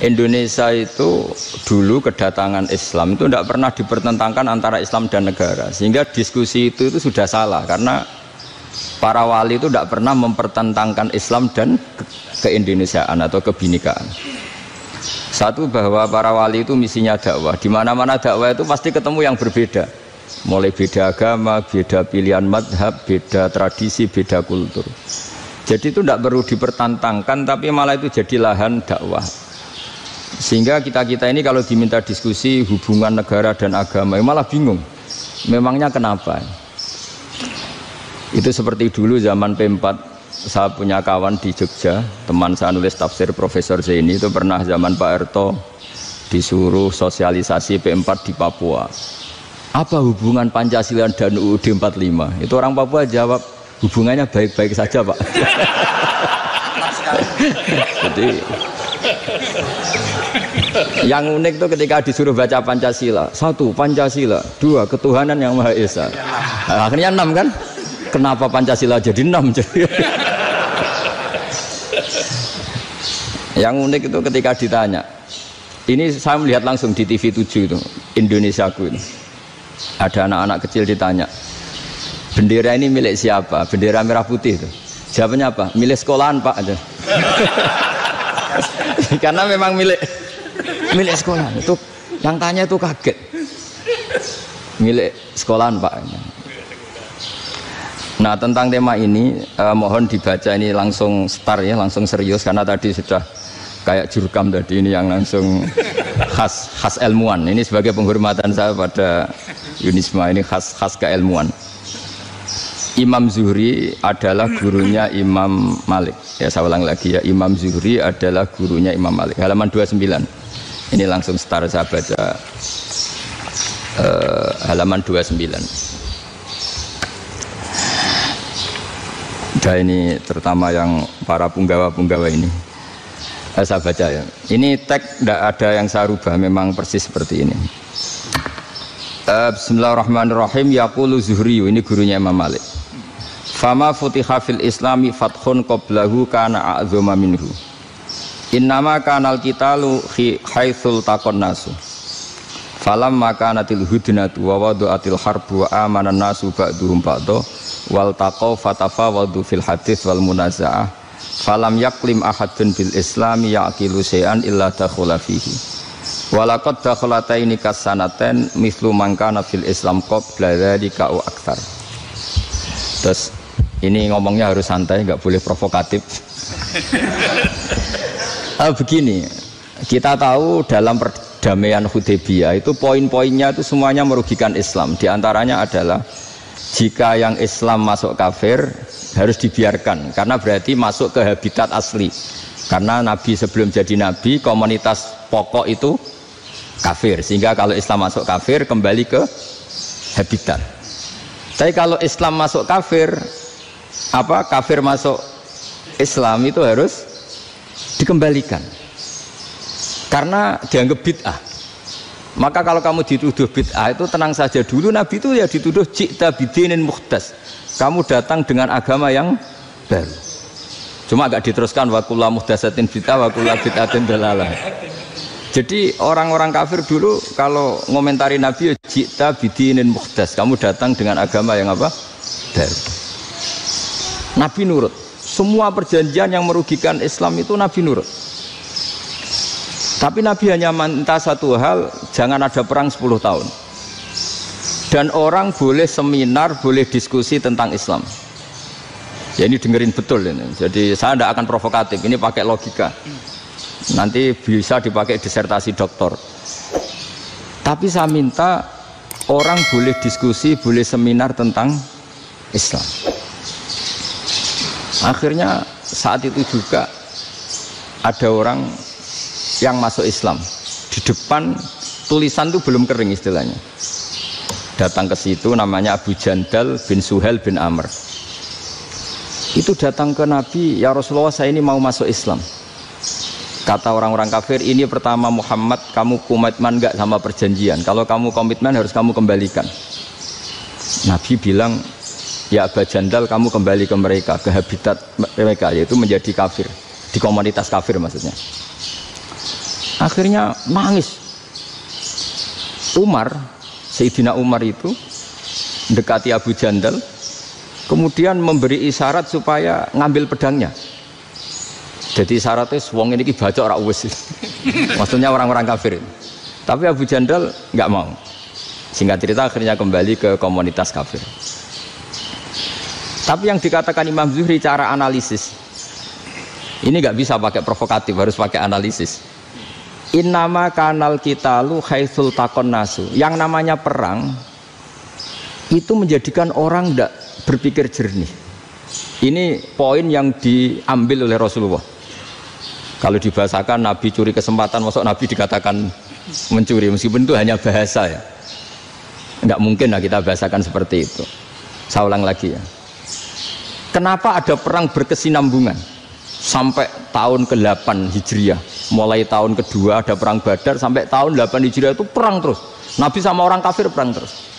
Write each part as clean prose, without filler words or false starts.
Indonesia itu dulu kedatangan Islam itu tidak pernah dipertentangkan antara Islam dan negara, sehingga diskusi itu sudah salah karena para wali itu tidak pernah mempertentangkan Islam dan keindonesiaan atau kebinekaan. Satu, bahwa para wali itu misinya dakwah, di mana-mana dakwah itu pasti ketemu yang berbeda, mulai beda agama, beda pilihan madhab, beda tradisi, beda kultur. Jadi itu tidak perlu dipertentangkan, tapi malah itu jadi lahan dakwah. Sehingga kita ini kalau diminta diskusi hubungan negara dan agama malah bingung, memangnya kenapa? Itu seperti dulu zaman P4, saya punya kawan di Jogja, teman saya nulis tafsir Profesor Zaini, itu pernah zaman Pak Erto disuruh sosialisasi P4 di Papua. Apa hubungan Pancasila dan UUD 45? Itu orang Papua jawab, hubungannya baik-baik saja Pak. Jadi yang unik itu ketika disuruh baca Pancasila, 1 Pancasila, 2 ketuhanan yang Maha Esa. Nah, akhirnya 6 kan? Kenapa Pancasila jadi 6? Yang unik itu ketika ditanya, ini saya melihat langsung di TV 7 itu, Indonesiaku itu. Ada anak-anak kecil ditanya, bendera ini milik siapa? Bendera merah putih itu. Jawabannya apa? Milik sekolahan Pak aja. Karena memang milik sekolah. Itu yang tanya itu kaget. Milik sekolahan Pak. Nah, tentang tema ini mohon dibaca ini langsung start ya, langsung serius karena tadi sudah kayak jurkam tadi, ini yang langsung khas ilmuwan. Ini sebagai penghormatan saya pada Yunisma, ini khas keilmuan. Imam Zuhri adalah gurunya Imam Malik. Ya, saya ulang lagi ya, Imam Zuhri adalah gurunya Imam Malik. Halaman 29. Ini langsung start saya baca halaman 29. Dan ini terutama yang para punggawa-punggawa ini. Saya baca ya. Ini teks tidak ada yang saya rubah, memang persis seperti ini. Bismillahirrahmanirrahim. Yaqulu Zuhri, ini gurunya Imam Malik. Fama futiha fil islami fathun qablahu kana a'zama minhu. Innama kanal qitalu haitsul taqon nasu. Falam makanatil hudnatu wa wadu'atil harbu wa amana nasu ba'duhum ba'du wal taqaw fatafawadu fil hadits wal munaza'ah. Falam yaklim ahadun bil islami yaqilu syai'an illa dakhula fihi. Walaqad dakhalataini kasanaten mithlu man kana fil islam qabla dzalika wa aktsar. Terus ini ngomongnya harus santai, nggak boleh provokatif. Begini, kita tahu dalam perdamaian Hudaybiyah itu poin-poinnya itu semuanya merugikan Islam. Di antaranya adalah jika yang Islam masuk kafir harus dibiarkan, karena berarti masuk ke habitat asli. Karena Nabi sebelum jadi Nabi, komunitas pokok itu kafir, sehingga kalau Islam masuk kafir kembali ke habitat. Tapi kalau Islam masuk kafir, kafir masuk Islam itu harus dikembalikan karena dianggap bid'ah. Maka kalau kamu dituduh bid'ah itu tenang saja dulu, Nabi itu ya dituduh ji'ta bidinin muhdas, kamu datang dengan agama yang baru. Cuma agak diteruskan wa kullu muhdasatin bid'ah wa kullu bid'atin dalalah. Jadi orang-orang kafir dulu kalau ngomentari Nabi, ji'ta bidinin muhdas, kamu datang dengan agama yang apa? Baru. Nabi nurut. Semua perjanjian yang merugikan Islam itu Nabi nurut. Tapi Nabi hanya minta satu hal, jangan ada perang 10 tahun. Dan orang boleh seminar, boleh diskusi tentang Islam. Ya ini dengerin betul ini. Jadi saya tidak akan provokatif, ini pakai logika. Nanti bisa dipakai disertasi doktor. Tapi saya minta orang boleh diskusi, boleh seminar tentang Islam. Akhirnya saat itu juga ada orang yang masuk Islam. Di depan tulisan itu belum kering istilahnya. Datang ke situ, namanya Abu Jandal bin Suhail bin Amr. Itu datang ke Nabi, ya Rasulullah saya ini mau masuk Islam. Kata orang-orang kafir, ini pertama Muhammad, kamu komitmen enggak sama perjanjian? Kalau kamu komitmen harus kamu kembalikan. Nabi bilang, ya Abu Jandal kamu kembali ke mereka, ke habitat mereka, yaitu menjadi kafir, di komunitas kafir maksudnya. Akhirnya nangis. Umar, Sayyidina Umar itu mendekati Abu Jandal, kemudian memberi isyarat supaya ngambil pedangnya. Jadi isyaratnya wong ini baca ora wis. Maksudnya orang-orang kafir. Tapi Abu Jandal nggak mau. Singkat cerita akhirnya kembali ke komunitas kafir. Tapi yang dikatakan Imam Zuhri cara analisis ini nggak bisa pakai provokatif, harus pakai analisis. Innama kanal qitalu haitsul taqon nasu. Yang namanya perang itu menjadikan orang tidak berpikir jernih. Ini poin yang diambil oleh Rasulullah. Kalau dibahasakan Nabi curi kesempatan, masuk Nabi dikatakan mencuri, meskipun itu hanya bahasa ya. Tidak mungkin lah kita bahasakan seperti itu. Saya ulang lagi ya. Kenapa ada perang berkesinambungan sampai tahun ke-8 Hijriah? Mulai tahun kedua ada perang Badar sampai tahun 8 Hijriah itu perang terus. Nabi sama orang kafir perang terus.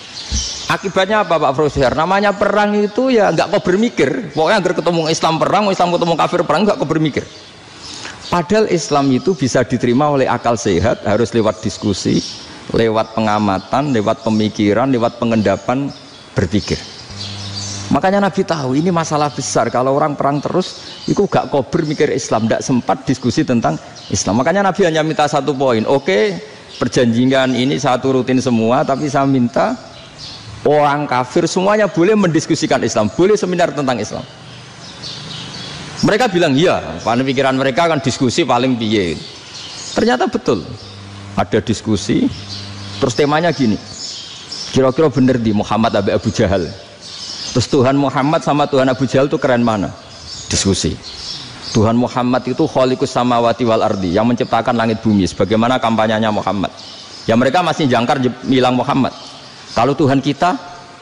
Akibatnya apa Pak Profesor? Namanya perang itu ya nggak kau bermikir. Pokoknya agar ketemu Islam perang, Islam ketemu kafir perang, nggak kau bermikir. Padahal Islam itu bisa diterima oleh akal sehat, harus lewat diskusi, lewat pengamatan, lewat pemikiran, lewat pengendapan berpikir. Makanya Nabi tahu ini masalah besar. Kalau orang perang terus, itu gak kober mikir Islam, tidak sempat diskusi tentang Islam. Makanya Nabi hanya minta satu poin. Oke, perjanjian ini saya turutin semua, tapi saya minta orang kafir semuanya boleh mendiskusikan Islam, boleh seminar tentang Islam. Mereka bilang iya, pada pikiran mereka kan diskusi paling piye. Ternyata betul, ada diskusi. Terus temanya gini, kira-kira bener di Muhammad Abu Jahal. Terus Tuhan Muhammad sama Tuhan Abu Jahal itu keren mana? Diskusi. Tuhan Muhammad itu khaliqus samawati wal ardi, yang menciptakan langit bumi. Sebagaimana kampanyenya Muhammad. Ya mereka masih jangkar bilang Muhammad. Kalau Tuhan kita,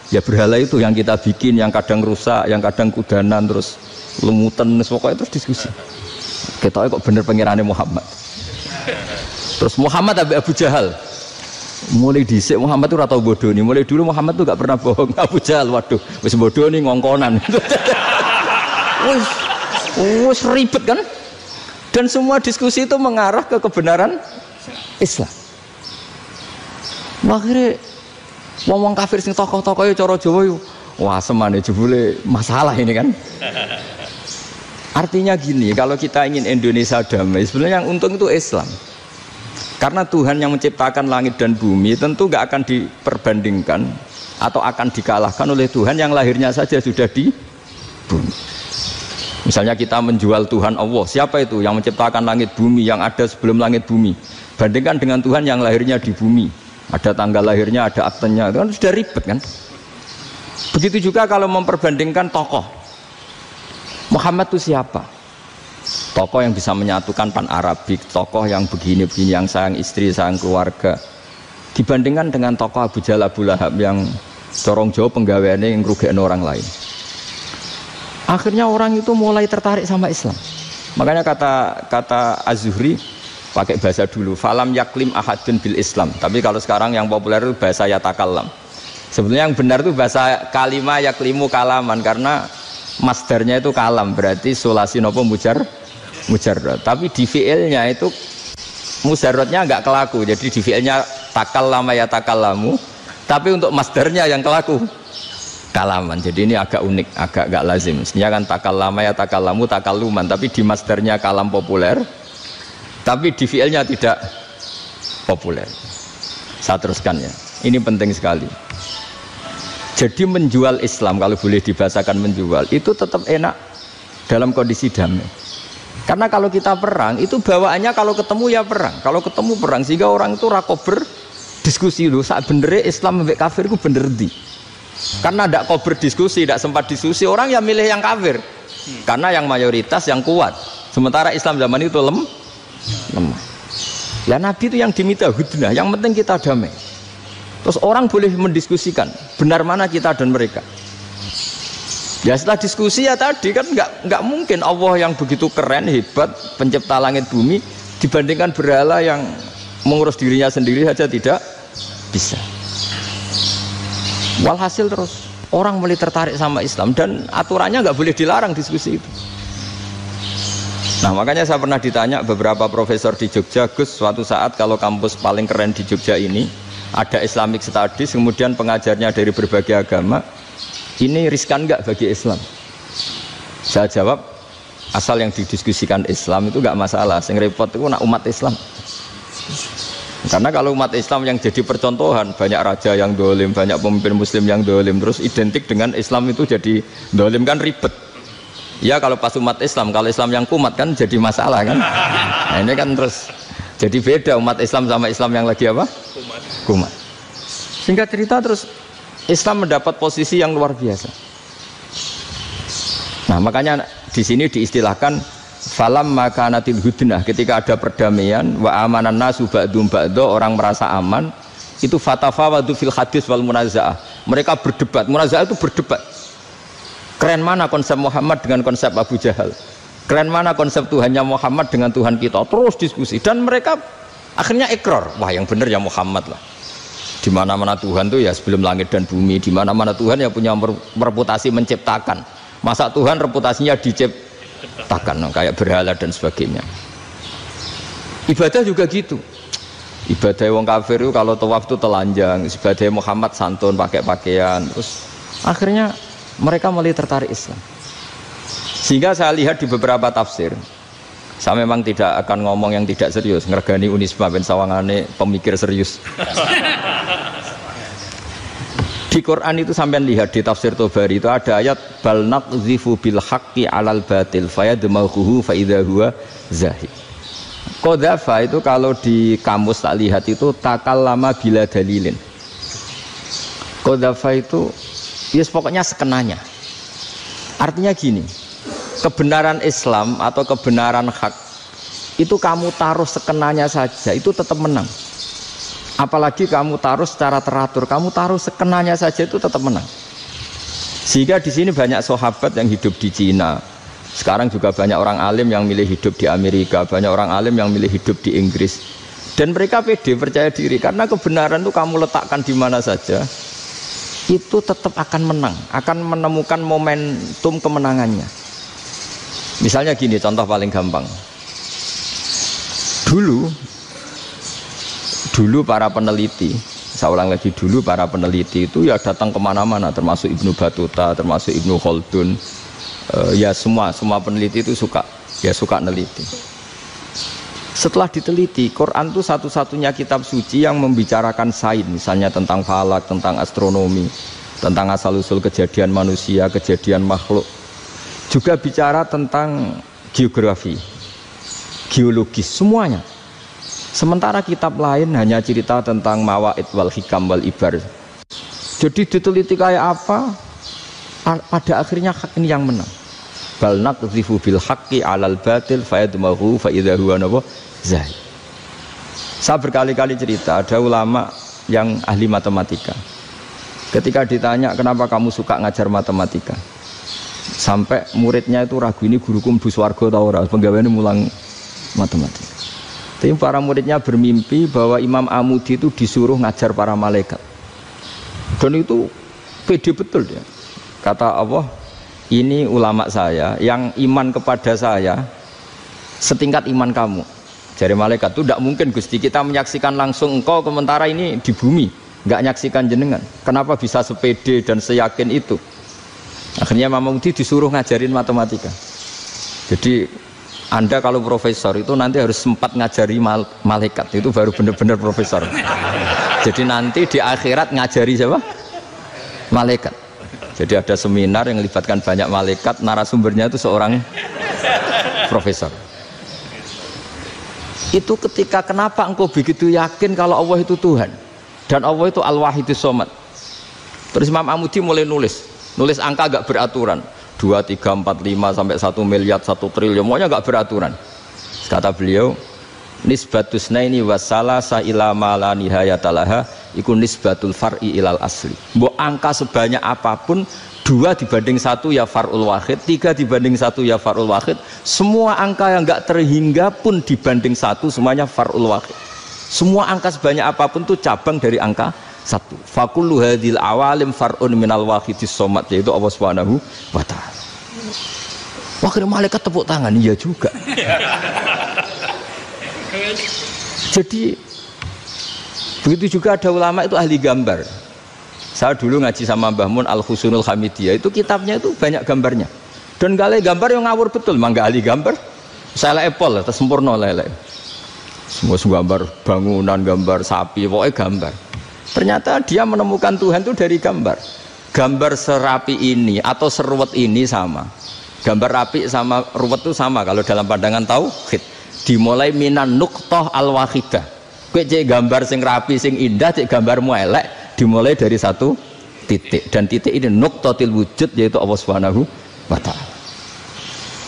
ya berhala itu yang kita bikin, yang kadang rusak, yang kadang kudanan, terus lumutan, pokoknya terus diskusi. Kita kok bener pengirannya Muhammad. Terus Muhammad Abu Jahal. Mulai dhisik Muhammad itu ratau bodoh nih. Mulai dulu Muhammad tuh gak pernah bohong. Abu Jahal, waduh, wis bodoh nih ngongkonan. Wis ribet kan? Dan semua diskusi itu mengarah ke kebenaran Islam. Akhirnya ngomong kafir sing tokoh-tokohnya cara Jawa yuk. Wah semane jebule masalah ini kan. Artinya gini, kalau kita ingin Indonesia damai, sebenarnya yang untung itu Islam. Karena Tuhan yang menciptakan langit dan bumi tentu gak akan diperbandingkan atau akan dikalahkan oleh Tuhan yang lahirnya saja sudah di bumi. Misalnya kita menjual Tuhan Allah, siapa itu yang menciptakan langit bumi, yang ada sebelum langit bumi? Bandingkan dengan Tuhan yang lahirnya di bumi, ada tanggal lahirnya, ada aktenya, itu kan sudah ribet kan? Begitu juga kalau memperbandingkan tokoh. Muhammad itu siapa? Tokoh yang bisa menyatukan pan-Arabik, tokoh yang begini-begini, yang sayang istri, sayang keluarga. Dibandingkan dengan tokoh Abu Jahal, Abu Lahab yang corong jauh penggaweannya yang ngerugikan orang lain. Akhirnya orang itu mulai tertarik sama Islam. Makanya kata Az-Zuhri pakai bahasa dulu, falam yaklim ahadun bil Islam. Tapi kalau sekarang yang populer itu bahasa yatakallam. Sebenarnya yang benar itu bahasa kalimah yaklimu kalaman, karena masdarnya itu kalam, berarti sulasi nopo mujarrad. Tapi di fiilnya itu mujarradnya enggak kelaku. Jadi di fiilnya takallama ya takallamu, tapi untuk masdarnya yang kelaku kalaman. Jadi ini agak unik, agak enggak lazim. Mestinya kan takallama ya takallamu takalluman, tapi di masdarnya kalam populer, tapi di fiilnya tidak populer. Saya teruskan ya. Ini penting sekali. Jadi menjual Islam, kalau boleh dibahasakan menjual, itu tetap enak dalam kondisi damai. Karena kalau kita perang, itu bawaannya kalau ketemu ya perang. Kalau ketemu perang, sehingga orang itu rakober diskusi dulu. Saat benernya Islam sampai kafir itu bener di. Karena tidak kober diskusi, tidak sempat diskusi, orang yang milih yang kafir. Karena yang mayoritas yang kuat. Sementara Islam zaman itu lemah. Ya Nabi itu yang diminta hudnah, yang penting kita damai. Terus orang boleh mendiskusikan benar mana kita dan mereka. Ya setelah diskusi ya tadi kan nggak mungkin Allah yang begitu keren hebat pencipta langit bumi dibandingkan berhala yang mengurus dirinya sendiri saja tidak bisa. Walhasil terus orang mulai tertarik sama Islam dan aturannya nggak boleh dilarang diskusi itu. Nah makanya saya pernah ditanya beberapa profesor di Jogja, Gus, suatu saat kalau kampus paling keren di Jogja ini ada Islamic Studies, kemudian pengajarnya dari berbagai agama, ini riskan nggak bagi Islam? Saya jawab, asal yang didiskusikan Islam itu nggak masalah, yang repot itu nak umat Islam. Karena kalau umat Islam yang jadi percontohan, banyak raja yang dolim, banyak pemimpin muslim yang dolim, terus identik dengan Islam itu jadi dolim, kan ribet. Ya kalau pas umat Islam, kalau Islam yang kumat kan jadi masalah kan. Nah ini kan terus jadi beda umat Islam sama Islam yang lagi apa? Kumat. Singkat cerita terus Islam mendapat posisi yang luar biasa. Nah makanya di sini diistilahkan falam makanatil hudnah, ketika ada perdamaian wa amanan nasu ba'dum ba'do, orang merasa aman, itu fatafawadu fil hadis wal munazaah. Mereka berdebat, munazaah itu berdebat. Keren mana konsep Muhammad dengan konsep Abu Jahal, keren mana konsep Tuhannya Muhammad dengan Tuhan kita, terus diskusi. Dan mereka akhirnya ikrar, wah yang benar ya Muhammad lah. Di mana-mana Tuhan tuh ya sebelum langit dan bumi, di mana-mana Tuhan ya punya reputasi menciptakan. Masa Tuhan reputasinya diciptakan, kayak berhala dan sebagainya. Ibadah juga gitu. Ibadah wong kafir itu kalau tawaf itu telanjang, ibadah Muhammad santun pakai pakaian. Terus akhirnya mereka mulai tertarik Islam. Sehingga saya lihat di beberapa tafsir, saya memang tidak akan ngomong yang tidak serius, ngergani Unisba ben sawangane pemikir serius. Di Quran itu sampean lihat di tafsir Tobari itu ada ayat bal naqzifu bil haqqi 'alal batil fayadmaghuhu fa idza huwa zahid. Qadzafa itu kalau di kamus tak lihat itu takallama bila dalilin. Qadzafa itu yes, pokoknya sekenanya. Artinya gini, kebenaran Islam atau kebenaran hak itu kamu taruh sekenanya saja itu tetap menang. Apalagi kamu taruh secara teratur, kamu taruh sekenanya saja itu tetap menang. Sehingga di sini banyak sahabat yang hidup di Cina. Sekarang juga banyak orang alim yang milih hidup di Amerika, banyak orang alim yang milih hidup di Inggris. Dan mereka pede, percaya diri karena kebenaran itu kamu letakkan di mana saja, itu tetap akan menang, akan menemukan momentum kemenangannya. Misalnya gini, contoh paling gampang. Dulu para peneliti, saya ulang lagi, dulu para peneliti itu ya datang kemana-mana, termasuk Ibnu Battuta, termasuk Ibnu Khaldun, ya semua peneliti itu suka neliti. Setelah diteliti, Quran itu satu-satunya kitab suci yang membicarakan sains, misalnya tentang falak, tentang astronomi, tentang asal-usul kejadian manusia, kejadian makhluk. Juga bicara tentang geografi, geologis, semuanya. Sementara kitab lain hanya cerita tentang mawaid wal hikam wal ibar. Jadi diteliti kayak apa, pada akhirnya hak ini yang menang. Bal naqdhifu bil haqqi 'alal batil fayadmaghu fa idza huwa zahid. Saya berkali-kali cerita, ada ulama yang ahli matematika. Ketika ditanya kenapa kamu suka ngajar matematika, sampai muridnya itu ragu, ini guruku mlebu swarga ta ora, penggaweane mulang matematika. Tapi para muridnya bermimpi bahwa Imam Amudi itu disuruh ngajar para malaikat. Dan itu pede betul dia. Kata Allah, ini ulama saya yang iman kepada saya setingkat iman kamu. Jadi malaikat itu tidak mungkin Gusti, kita menyaksikan langsung engkau, sementara ini di bumi nggak nyaksikan jenengan. Kenapa bisa sepede dan seyakin itu? Akhirnya Imam Amudi disuruh ngajarin matematika. Jadi Anda kalau profesor itu nanti harus sempat ngajari malaikat, itu baru benar-benar profesor. Jadi nanti di akhirat ngajari siapa? Malaikat. Jadi ada seminar yang melibatkan banyak malaikat, narasumbernya itu seorang profesor. Itu ketika kenapa engkau begitu yakin kalau Allah itu Tuhan dan Allah itu Al-Wahidus Shomad. Terus Imam Amudi mulai nulis angka agak beraturan. 2, 3, 4, 5 sampai 1 miliar, 1 triliun, semuanya enggak beraturan. Kata beliau, nisbatus naini wasalasa ila ma la nihayatalaha iku nisbatul far'i ilal asli. Mbok angka sebanyak apapun, 2 dibanding 1 ya far'ul wahid, 3 dibanding 1 ya far'ul wahid. Semua angka yang enggak terhingga pun dibanding 1 semuanya far'ul wahid. Semua angka sebanyak apapun itu cabang dari angka 1. Fakullu hadhil awalim far'un minal wahidis shomad, yaitu Allah Subhanahu wa ta'ala. Akhirnya malaikat tepuk tangan, iya juga. Jadi begitu juga ada ulama itu ahli gambar. Saya dulu ngaji sama Mbah Mun Al-Husunul Hamidiyah, itu kitabnya itu banyak gambarnya. Dan gale gambar yang ngawur betul, mangga ahli gambar. Saya epol, terus sempurna lele. Semua gambar bangunan, gambar sapi, pokoknya gambar. Ternyata dia menemukan Tuhan itu dari gambar. Gambar serapi ini atau seruwet ini sama. Gambar rapi sama ruwet itu sama kalau dalam pandangan tauhid. Dimulai minan nuqtah al-wahidah. Kowe cek gambar sing rapi, sing indah, cek gambarmu elek, dimulai dari satu titik. Dan titik ini nuqtatil wujud, yaitu Allah Subhanahu wa ta'ala.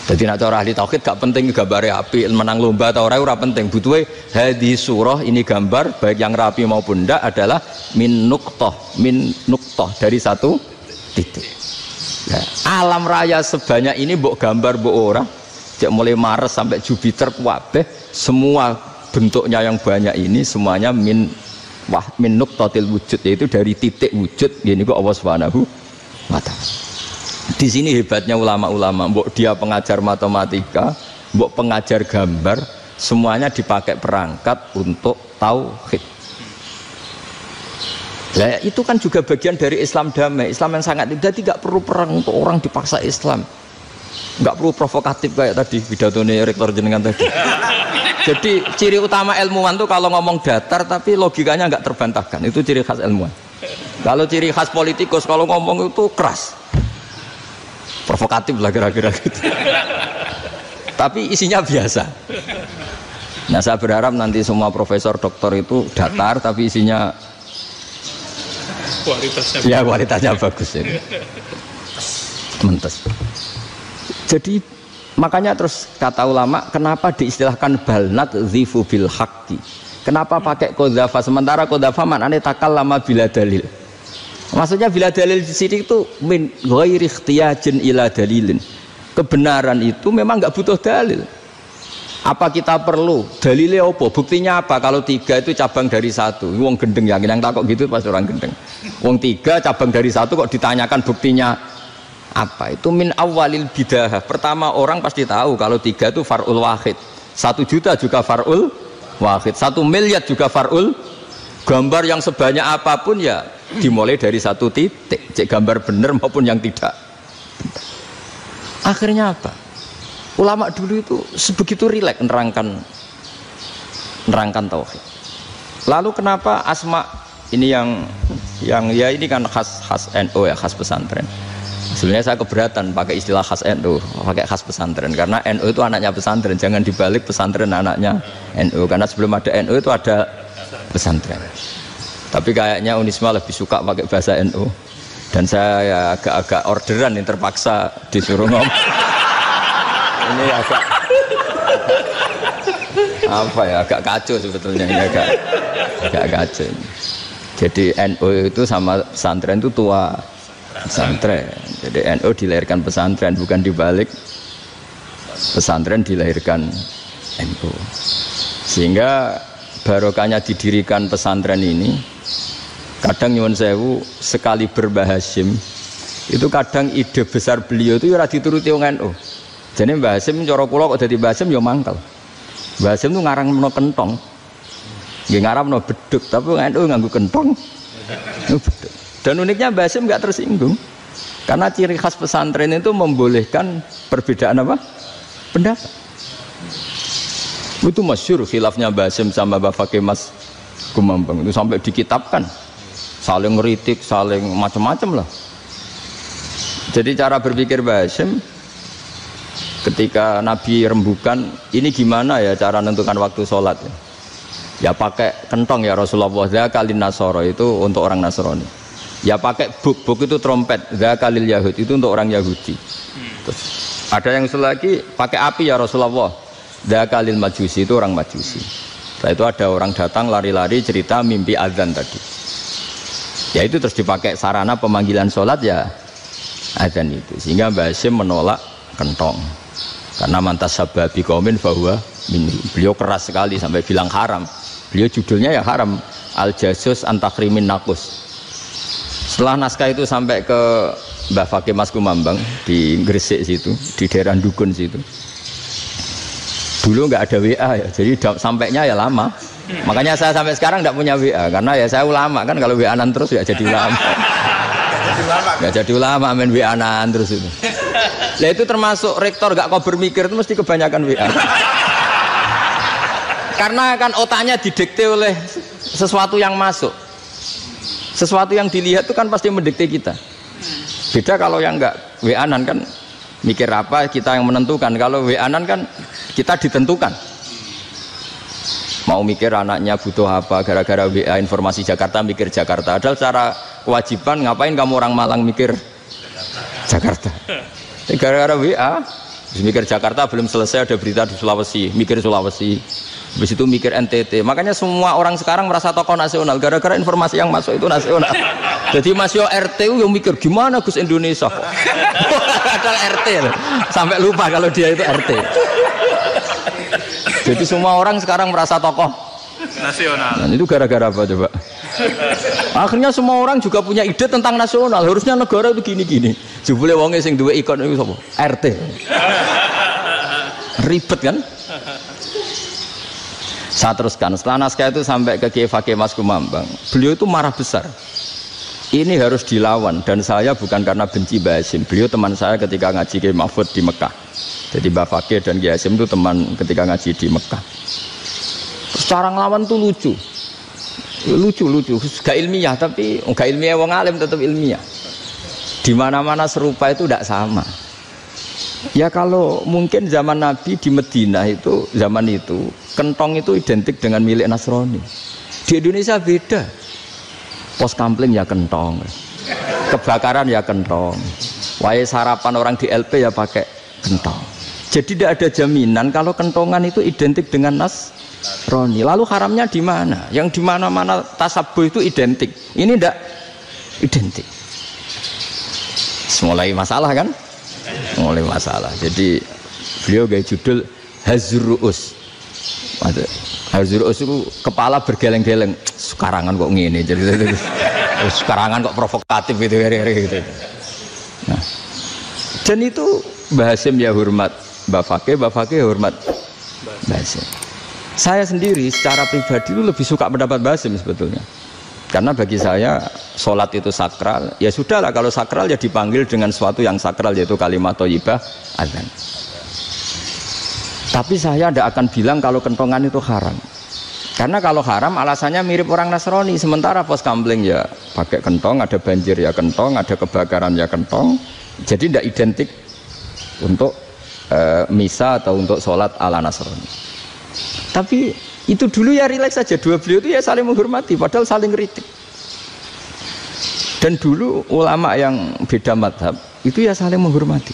Jadi nak cara ahli tauhid gak penting gambare api, menang lomba atau ora penting. Butuhe hadis surah ini gambar baik yang rapi maupun ndak adalah min nuqtah dari satu titik. Nah, alam raya sebanyak ini mbok gambar mbok ora, cek mulai Mars sampai Jupiter kabeh semua bentuknya yang banyak ini semuanya min nuqtatil wujud, yaitu dari titik wujud. Gini kok Allah Subhanahu wa ta'ala. Di sini hebatnya ulama-ulama, mbok dia pengajar matematika, mbok pengajar gambar, semuanya dipakai perangkat untuk tauhid. Nah, itu kan juga bagian dari Islam damai, Islam yang sangat jadi tidak perlu perang untuk orang dipaksa Islam, nggak perlu provokatif kayak tadi pidatonya rektor jenengan tadi. Jadi ciri utama ilmuwan tuh kalau ngomong datar tapi logikanya nggak terbantahkan, itu ciri khas ilmuwan. Kalau ciri khas politikus kalau ngomong itu keras, provokatif lah kira-kira gitu. Tapi isinya biasa. Nah, saya berharap nanti semua profesor doktor itu datar tapi isinya kualitasnya bagus ya. Mentes. Jadi makanya terus kata ulama, kenapa diistilahkan balnat zifu bil haqqi? Kenapa pakai qadzafa sementara qadzafa maknanya takallama bila dalil? Maksudnya bila dalil di sini itu min ghairi ikhtiyajin ila dalilin. Kebenaran itu memang nggak butuh dalil. Apa kita perlu dalilnya apa? Buktinya apa? Kalau 3 itu cabang dari 1. Wong gendeng yang takut gitu pas orang gendeng. Wong 3 cabang dari 1 kok ditanyakan buktinya apa? Itu min awalil bidah. Pertama orang pasti tahu kalau 3 itu far'ul wahid. 1 juta juga far'ul wahid. 1 miliar juga far'ul. Gambar yang sebanyak apapun ya dimulai dari 1 titik. Cek gambar benar maupun yang tidak. Akhirnya apa? Ulama dulu itu sebegitu rileks nerangkan tauhid. Lalu kenapa asma ini yang ya ini kan khas NU ya, khas pesantren. Sebenarnya saya keberatan pakai istilah khas NU, pakai khas pesantren karena NU itu anaknya pesantren, jangan dibalik pesantren anaknya NU karena sebelum ada NU itu ada pesantren. Tapi kayaknya Unisma lebih suka pakai bahasa NU dan saya ya agak-agak orderan yang terpaksa disuruh ngomong. Ini agak apa ya, agak kacau sebetulnya ini agak kacau. Jadi NU itu sama pesantren itu tua pesantren. Jadi NU dilahirkan pesantren, bukan dibalik pesantren dilahirkan NU. Sehingga barokahnya didirikan pesantren ini kadang nyuwun sewu sekali berbahashim itu kadang ide besar beliau itu ora dituruti wong NU. Jadi Mbah Hasim cara kula kok dadi Mbah Hasim ya mangkel. Mbah Hasim itu ngarangno kentong. Nggih ngaramno beduk, tapi NU nganggo kentong. Beduk. Dan uniknya Mbah Hasim enggak tersinggung. Karena ciri khas pesantren itu membolehkan perbedaan apa? Pendapat. Itu masyhur khilafnya Mbah Hasim sama Mbah Fakih Mas Gumambang itu sampai dikitabkan. Saling ngeritik, saling macam-macam lah. Jadi cara berpikir Mbah Hasim ketika Nabi rembukan, ini gimana ya cara menentukan waktu sholat ya? Ya pakai kentong ya Rasulullah, zakalin nasoro itu untuk orang Nasrani. Ya pakai buk itu trompet, zakalil Yahud itu untuk orang Yahudi. Terus ada yang lagi pakai api ya Rasulullah, zakalil Majusi itu orang Majusi. Setelah itu ada orang datang lari-lari cerita mimpi azan tadi. Ya itu terus dipakai sarana pemanggilan sholat ya azan itu. Sehingga Mbah Hasim menolak kentong. Karena mantas sababi qaumin bahwa beliau keras sekali sampai bilang haram. Beliau judulnya ya haram, al jasus antakrimin nakus. Setelah naskah itu sampai ke Mbah Fakih Mas Kumambang di Gresik situ, di daerah Dukun situ. Dulu nggak ada WA ya, jadi sampainya ya lama. Makanya saya sampai sekarang nggak punya WA, karena ya saya ulama kan, kalau WA-an terus ya jadi ulama. Nggak jadi ulama, main WA-an terus itu. Nah itu termasuk rektor nggak kau bermikir itu mesti kebanyakan WA. Karena kan otaknya didikte oleh sesuatu yang masuk. Sesuatu yang dilihat itu kan pasti mendikte kita. Beda kalau yang enggak WA-an kan mikir apa kita yang menentukan. Kalau WA-an kan kita ditentukan. Mau mikir anaknya butuh apa gara-gara WA informasi Jakarta mikir Jakarta. Padahal secara kewajiban ngapain kamu orang Malang mikir Jakarta. Gara-gara WA mikir Jakarta belum selesai ada berita di Sulawesi, mikir Sulawesi. Habis itu mikir NTT. Makanya semua orang sekarang merasa tokoh nasional gara-gara informasi yang masuk itu nasional. Jadi Mas Yo RT yang mikir gimana Gus Indonesia. Padahal RT loh. Sampai lupa kalau dia itu RT. Jadi semua orang sekarang merasa tokoh nasional. Nah, itu gara-gara apa coba? Akhirnya semua orang juga punya ide tentang nasional. Harusnya negara itu gini-gini. Jebule wonge sing duwe ikon itu sapa? RT. Ribet kan? Saya teruskan, setelah naskah itu sampai ke Kiai Fakih Mas Kumambang, beliau itu marah besar. Ini harus dilawan, dan saya bukan karena benci Mbah Hasyim. Beliau teman saya ketika ngaji Kiai Mahfud di Mekah. Jadi Mbah Fakih dan Kiai Hasyim itu teman ketika ngaji di Mekah. Secara ngelawan tuh lucu, gak ilmiah, tapi gak ilmiah wong alim tetap ilmiah. Di mana-mana serupa itu tidak sama. Ya kalau mungkin zaman Nabi di Madinah itu, zaman itu kentong itu identik dengan milik Nasrani. Di Indonesia beda. Pos kampling ya kentong, kebakaran ya kentong, wae sarapan orang di LP ya pakai kentong. Jadi tidak ada jaminan kalau kentongan itu identik dengan Nasrani. Lalu haramnya di mana? Yang di mana-mana tasabuh itu identik. Ini tidak identik. Mulai masalah kan? Mulai masalah. Jadi beliau gaya judul Hazruus. Hazruus itu kepala bergeleng-geleng. Sekarangan kok ngene. Jadi sekarangan kok provokatif gitu, gitu. Nah, dan itu Mbah Hasyim ya hormat Mbah Fakih hormat Mbah Hasyim. Saya sendiri secara pribadi itu lebih suka pendapat Mbah Hasyim sebetulnya. Karena bagi saya sholat itu sakral, ya sudahlah kalau sakral ya dipanggil dengan sesuatu yang sakral yaitu kalimat thayyibah azan. Tapi saya tidak akan bilang kalau kentongan itu haram. Karena kalau haram alasannya mirip orang Nasrani. Sementara pos kampling ya pakai kentong, ada banjir ya kentong, ada kebakaran ya kentong. Jadi tidak identik untuk misa atau untuk sholat ala Nasrani. Tapi itu dulu ya rileks saja, dua beliau itu ya saling menghormati, padahal saling kritik. Dan dulu ulama yang beda madhab itu ya saling menghormati.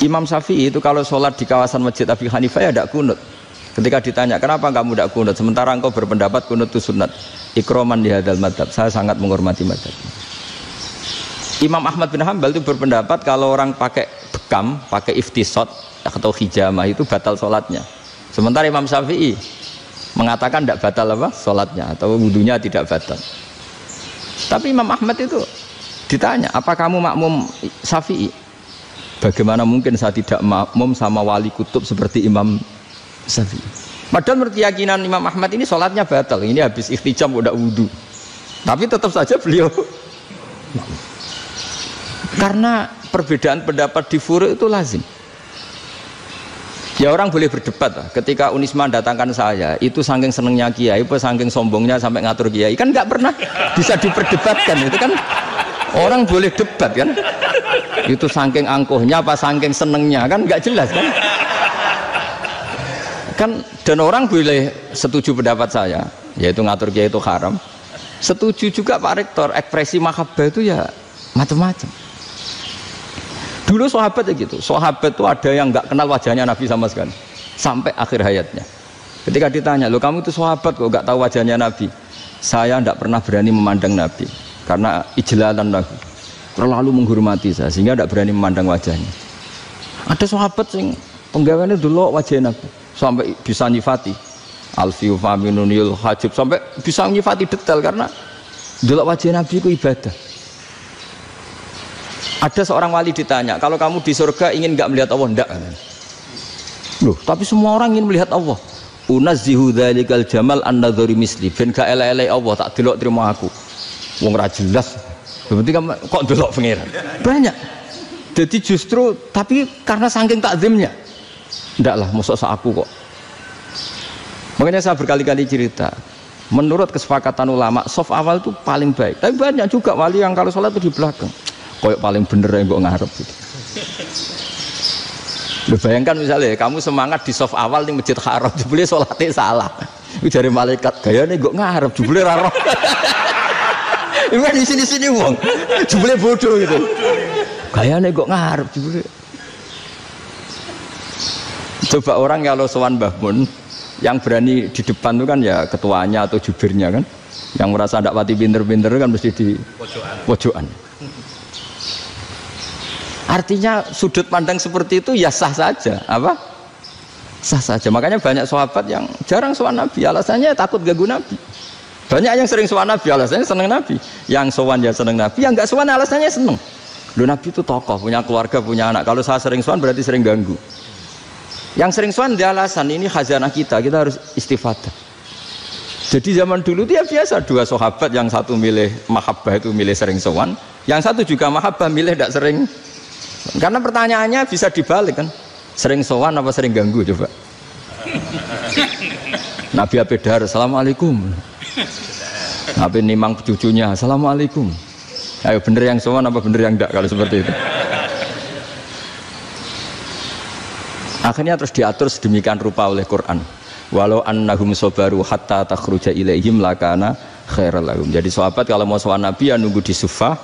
Imam Syafi'i itu kalau sholat di kawasan Masjid Abi Hanifah ya tidak kunut. Ketika ditanya kenapa kamu tidak kunut, sementara engkau berpendapat kunut itu sunat. Ikroman di hadal madhab, saya sangat menghormati madhab. Imam Ahmad bin Hanbal itu berpendapat kalau orang pakai bekam, pakai iftisot atau hijamah itu batal sholatnya. Sementara Imam Syafi'i mengatakan tidak batal apa sholatnya atau wudunya tidak batal. Tapi Imam Ahmad itu ditanya, apa kamu makmum Syafi'i? Bagaimana mungkin saya tidak makmum sama wali kutub seperti Imam Syafi'i? Padahal menurut keyakinan Imam Ahmad ini sholatnya batal. Ini habis ikhtijam udah wudu. Tapi tetap saja beliau karena perbedaan pendapat di furu' itu lazim. Ya orang boleh berdebat lah. Ketika Unisma datangkan saya, itu saking senengnya kiai, apa saking sombongnya sampai ngatur kiai, kan nggak pernah bisa diperdebatkan. Itu kan orang boleh debat kan? Itu saking angkuhnya apa saking senengnya kan nggak jelas kan? Kan dan orang boleh setuju pendapat saya, yaitu ngatur kiai itu haram. Setuju juga Pak Rektor, ekspresi mahabbah itu ya macam-macam. Dulu sahabat ya gitu, sahabat itu ada yang nggak kenal wajahnya Nabi sama sekali sampai akhir hayatnya. Ketika ditanya, lo kamu itu sahabat kok nggak tahu wajahnya Nabi? Saya tidak pernah berani memandang Nabi karena ijlalan lahu, terlalu menghormati saya sehingga tidak berani memandang wajahnya. Ada sahabat yang penggawaannya dulu wajah Nabi sampai bisa nyifati alfiu faminunil hajib, sampai bisa nyifati detail karena dulu wajah Nabi itu ibadah. Ada seorang wali ditanya, kalau kamu di surga ingin nggak melihat Allah? Enggak. Loh, tapi semua orang ingin melihat Allah. Unazzihu dzalikal jamal an-nadhari misli, ben gak elek-elek Allah tak delok terima aku. Wong ra jelas. Berarti kok delok pangeran. Banyak. Jadi justru tapi karena saking takzimnya. Ndaklah mosok sak aku kok. Makanya saya berkali-kali cerita, menurut kesepakatan ulama, soft awal itu paling baik. Tapi banyak juga wali yang kalau sholat itu di belakang. Koyok paling bener yang kok ngarep gitu. Lu bayangkan misalnya kamu semangat di soft awal di Masjid Haram, jebule sholatnya salah. Itu dari malaikat gayane kok ngarep, jebule ra roh. Iku di sini-sini wong. Jebule bodoh gitu. Gayane kok ngarep jebule. Coba orang kalau sowan Mbah Mun yang berani di depan itu kan ya ketuanya atau jubirnya kan, yang merasa tidak pati pinter-pinter kan mesti di pojokan. Artinya sudut pandang seperti itu ya sah saja, apa? Sah saja. Makanya banyak sahabat yang jarang sowan Nabi, alasannya takut ganggu Nabi. Banyak yang sering sowan Nabi, alasannya seneng Nabi. Yang sowan ya seneng Nabi, yang nggak sowan alasannya seneng. Loh, Nabi itu tokoh, punya keluarga, punya anak. Kalau saya sering sowan berarti sering ganggu. Yang sering sowan dia alasan ini khazanah kita harus istifadah. Jadi zaman dulu dia biasa dua sahabat, yang satu milih mahabbah itu milih sering sowan, yang satu juga mahabbah milih tidak sering. Karena pertanyaannya bisa dibalik kan, sering sowan apa sering ganggu coba. Nabi Abedar, assalamualaikum. Nabi nimang cucunya, assalamualaikum. Ayo bener yang sowan apa bener yang enggak kalau seperti itu. Akhirnya terus diatur sedemikian rupa oleh Quran. Walau annahum sabaru hatta takhruja ilaihim lakana khairal lahum. Jadi sahabat kalau mau sowan Nabi ya nunggu di Sufah.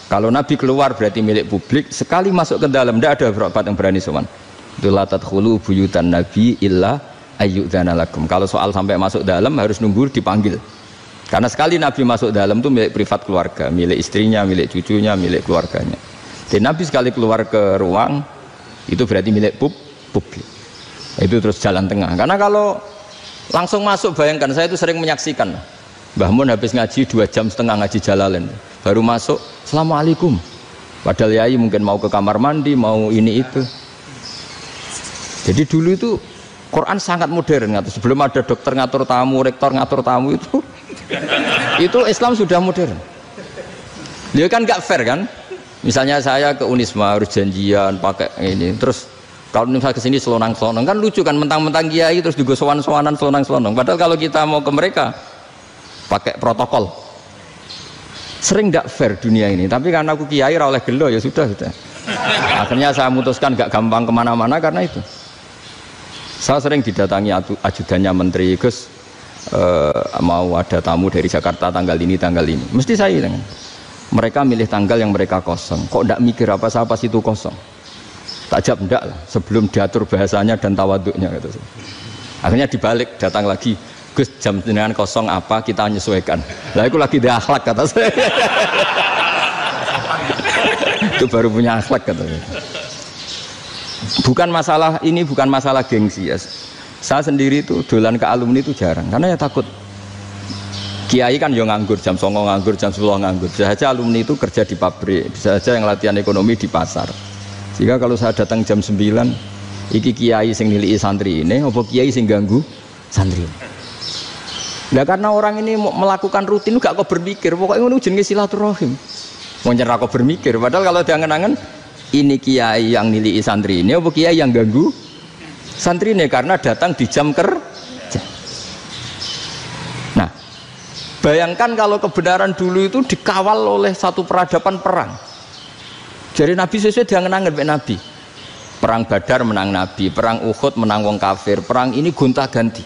Kalau Nabi keluar berarti milik publik. Sekali masuk ke dalam tidak ada sahabat yang berani sowan. La tadkhulu buyutan Nabi illa ayyudzana lakum. Kalau soal sampai masuk dalam harus nunggu dipanggil. Karena sekali Nabi masuk dalam itu milik privat keluarga, milik istrinya, milik cucunya, milik keluarganya. Dan Nabi sekali keluar ke ruang itu berarti milik publik. Itu terus jalan tengah. Karena kalau langsung masuk, bayangkan saya itu sering menyaksikan. Mbah Mun habis ngaji 2,5 jam ngaji Jalalain, baru masuk, assalamualaikum. Padahal yai mungkin mau ke kamar mandi, mau ini itu. Jadi dulu itu Quran sangat modern. Sebelum ada dokter ngatur tamu, rektor ngatur tamu itu Islam sudah modern. Dia kan gak fair kan? Misalnya saya ke Unisma harus janjian pakai ini, terus kalau misalnya ke sini selonang-selonang kan lucu kan, mentang-mentang kiai terus juga sowan-sowanan selonang-selonang. Padahal kalau kita mau ke mereka pakai protokol. Sering gak fair dunia ini. Tapi karena aku kiai ra oleh gelo ya sudah. Akhirnya saya memutuskan gak gampang kemana-mana karena itu. Saya sering didatangi ajudannya menteri, Gus mau ada tamu dari Jakarta tanggal ini, mesti saya dengan mereka milih tanggal yang mereka kosong. Kok ndak mikir apa saya pas itu kosong? Tak jawab ndak lah, sebelum diatur bahasanya dan tawaduknya gitu. Akhirnya dibalik, datang lagi, Gus jam jenengan kosong apa, kita menyesuaikan. Lah itu lagi dia akhlak kata saya. Itu baru punya akhlak kata saya. Bukan masalah ini, bukan masalah gengsi ya. Saya sendiri itu dolan ke alumni itu jarang, karena ya takut. Kiai kan ya nganggur, jam 9 nganggur, jam 10 nganggur. Bisa saja alumni itu kerja di pabrik, bisa saja yang latihan ekonomi di pasar. Sehingga kalau saya datang jam 9, iki kiai sing nilai santri ini, apa kiai sing ganggu santri. Nah karena orang ini melakukan rutin, gak kok berpikir, pokoknya ngono jenenge silaturahim. Mau nyerah kok berpikir, padahal kalau diangen-angen ini kiai yang nilai santri ini, apa kiai yang ganggu santri ini karena datang di jam kerja. Nah, bayangkan kalau kebenaran dulu itu dikawal oleh satu peradaban perang. Jadi Nabi sesuai diangen-angen Nabi. Perang Badar menang Nabi, perang Uhud menang wong kafir, perang ini gonta-ganti.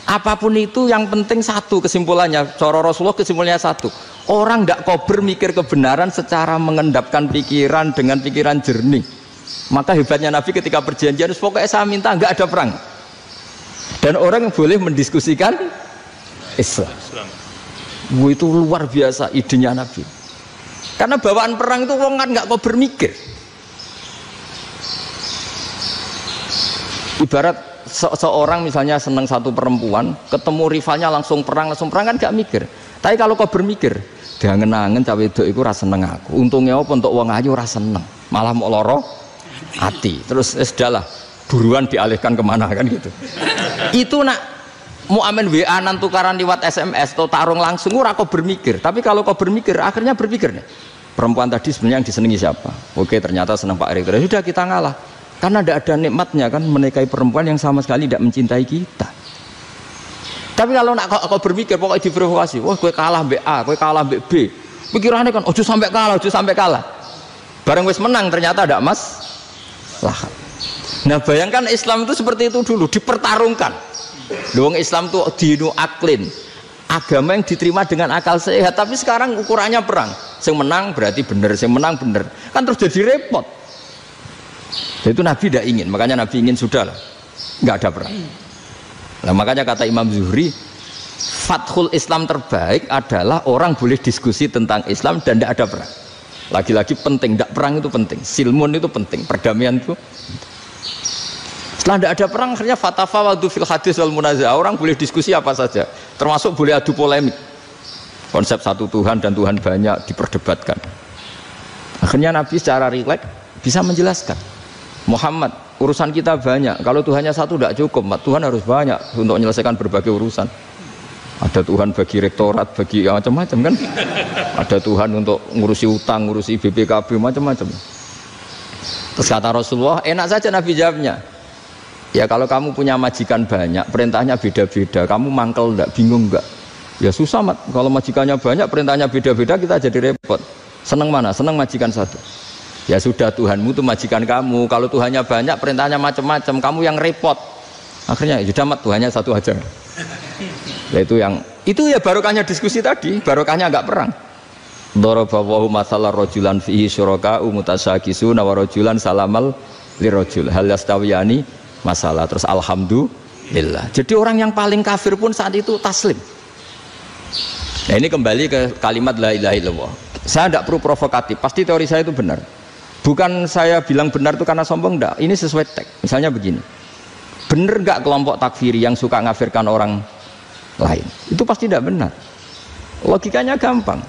Apapun itu yang penting satu kesimpulannya, cara Rasulullah kesimpulannya satu. Orang tidak kober mikir kebenaran secara mengendapkan pikiran dengan pikiran jernih. Maka hebatnya Nabi ketika perjanjian, pokoknya saya minta nggak ada perang. Dan orang yang boleh mendiskusikan Islam. Itu luar biasa idenya Nabi. Karena bawaan perang itu wong kan nggak kok bermikir. Ibarat seorang misalnya seneng satu perempuan, ketemu rivalnya langsung perang kan gak mikir. Tapi kalau kau bermikir, diangen-angen cawe wedok iku ora seneng aku. Untungnya apa untuk wong ayu ora seneng, malah mau loro hati. Terus sudahlah, buruan dialihkan kemana kan gitu. Itu nak mau amen WA nan tukaran lewat SMS atau tarung langsung ora kau bermikir. Tapi kalau kau bermikir, akhirnya berpikir nih. Perempuan tadi sebenarnya yang disenangi siapa? Oke, ternyata senang Pak Erick. Sudah kita ngalah. Karena tidak ada nikmatnya kan menikahi perempuan yang sama sekali tidak mencintai kita. Tapi kalau nak kau berpikir pokoknya diprovokasi, wah kowe kalah mbek A, kowe kalah mbek B. Pikirannya kan ojo sampai kalah. Bareng wis menang ternyata ada lah. Nah, bayangkan Islam itu seperti itu dulu, dipertarungkan. Wong Islam itu dinu aklin. Agama yang diterima dengan akal sehat, tapi sekarang ukurannya perang. Yang menang berarti benar, yang menang benar. Kan terus jadi repot. Itu Nabi tidak ingin, makanya Nabi ingin sudah lah, nggak ada perang. Nah, makanya kata Imam Zuhri, fathul Islam terbaik adalah orang boleh diskusi tentang Islam dan tidak ada perang. Lagi-lagi penting, tidak perang itu penting, silmun itu penting, perdamaian itu. Setelah tidak ada perang, akhirnya fatafawadu fil hadis wal munazah, orang boleh diskusi apa saja, termasuk boleh adu polemik. Konsep satu Tuhan dan Tuhan banyak diperdebatkan. Akhirnya Nabi secara rileks bisa menjelaskan, Muhammad, urusan kita banyak. Kalau Tuhannya satu tidak cukup, Tuhan harus banyak untuk menyelesaikan berbagai urusan. Ada Tuhan bagi rektorat, bagi macam-macam kan. Ada Tuhan untuk ngurusi utang, ngurusi BPKB, macam-macam. Terus kata Rasulullah, enak saja Nabi jawabnya. Ya kalau kamu punya majikan banyak, perintahnya beda-beda, kamu mangkel enggak, bingung enggak? Ya susah mat. Kalau majikannya banyak, perintahnya beda-beda, kita jadi repot. Seneng mana? Seneng majikan satu. Ya sudah, Tuhanmu itu majikan kamu. Kalau Tuhannya banyak, perintahnya macam-macam, kamu yang repot. Akhirnya sudah mat, Tuhannya satu aja. Ya, itu ya barokahnya diskusi tadi, barokahnya enggak perang. Daraballahu mathalan rajulan fihi syuraka'u mutasyakisuna wa rajulan salamal lirajul hal yastawiyani masalah. Terus alhamdulillah. Jadi orang yang paling kafir pun saat itu taslim. Nah, ini kembali ke kalimat la ilaha illallah. Saya tidak perlu provokatif, pasti teori saya itu benar. Bukan saya bilang benar itu karena sombong, enggak. Ini sesuai teks. Misalnya begini, benar enggak kelompok takfiri yang suka ngafirkan orang lain? Itu pasti tidak benar. Logikanya gampang.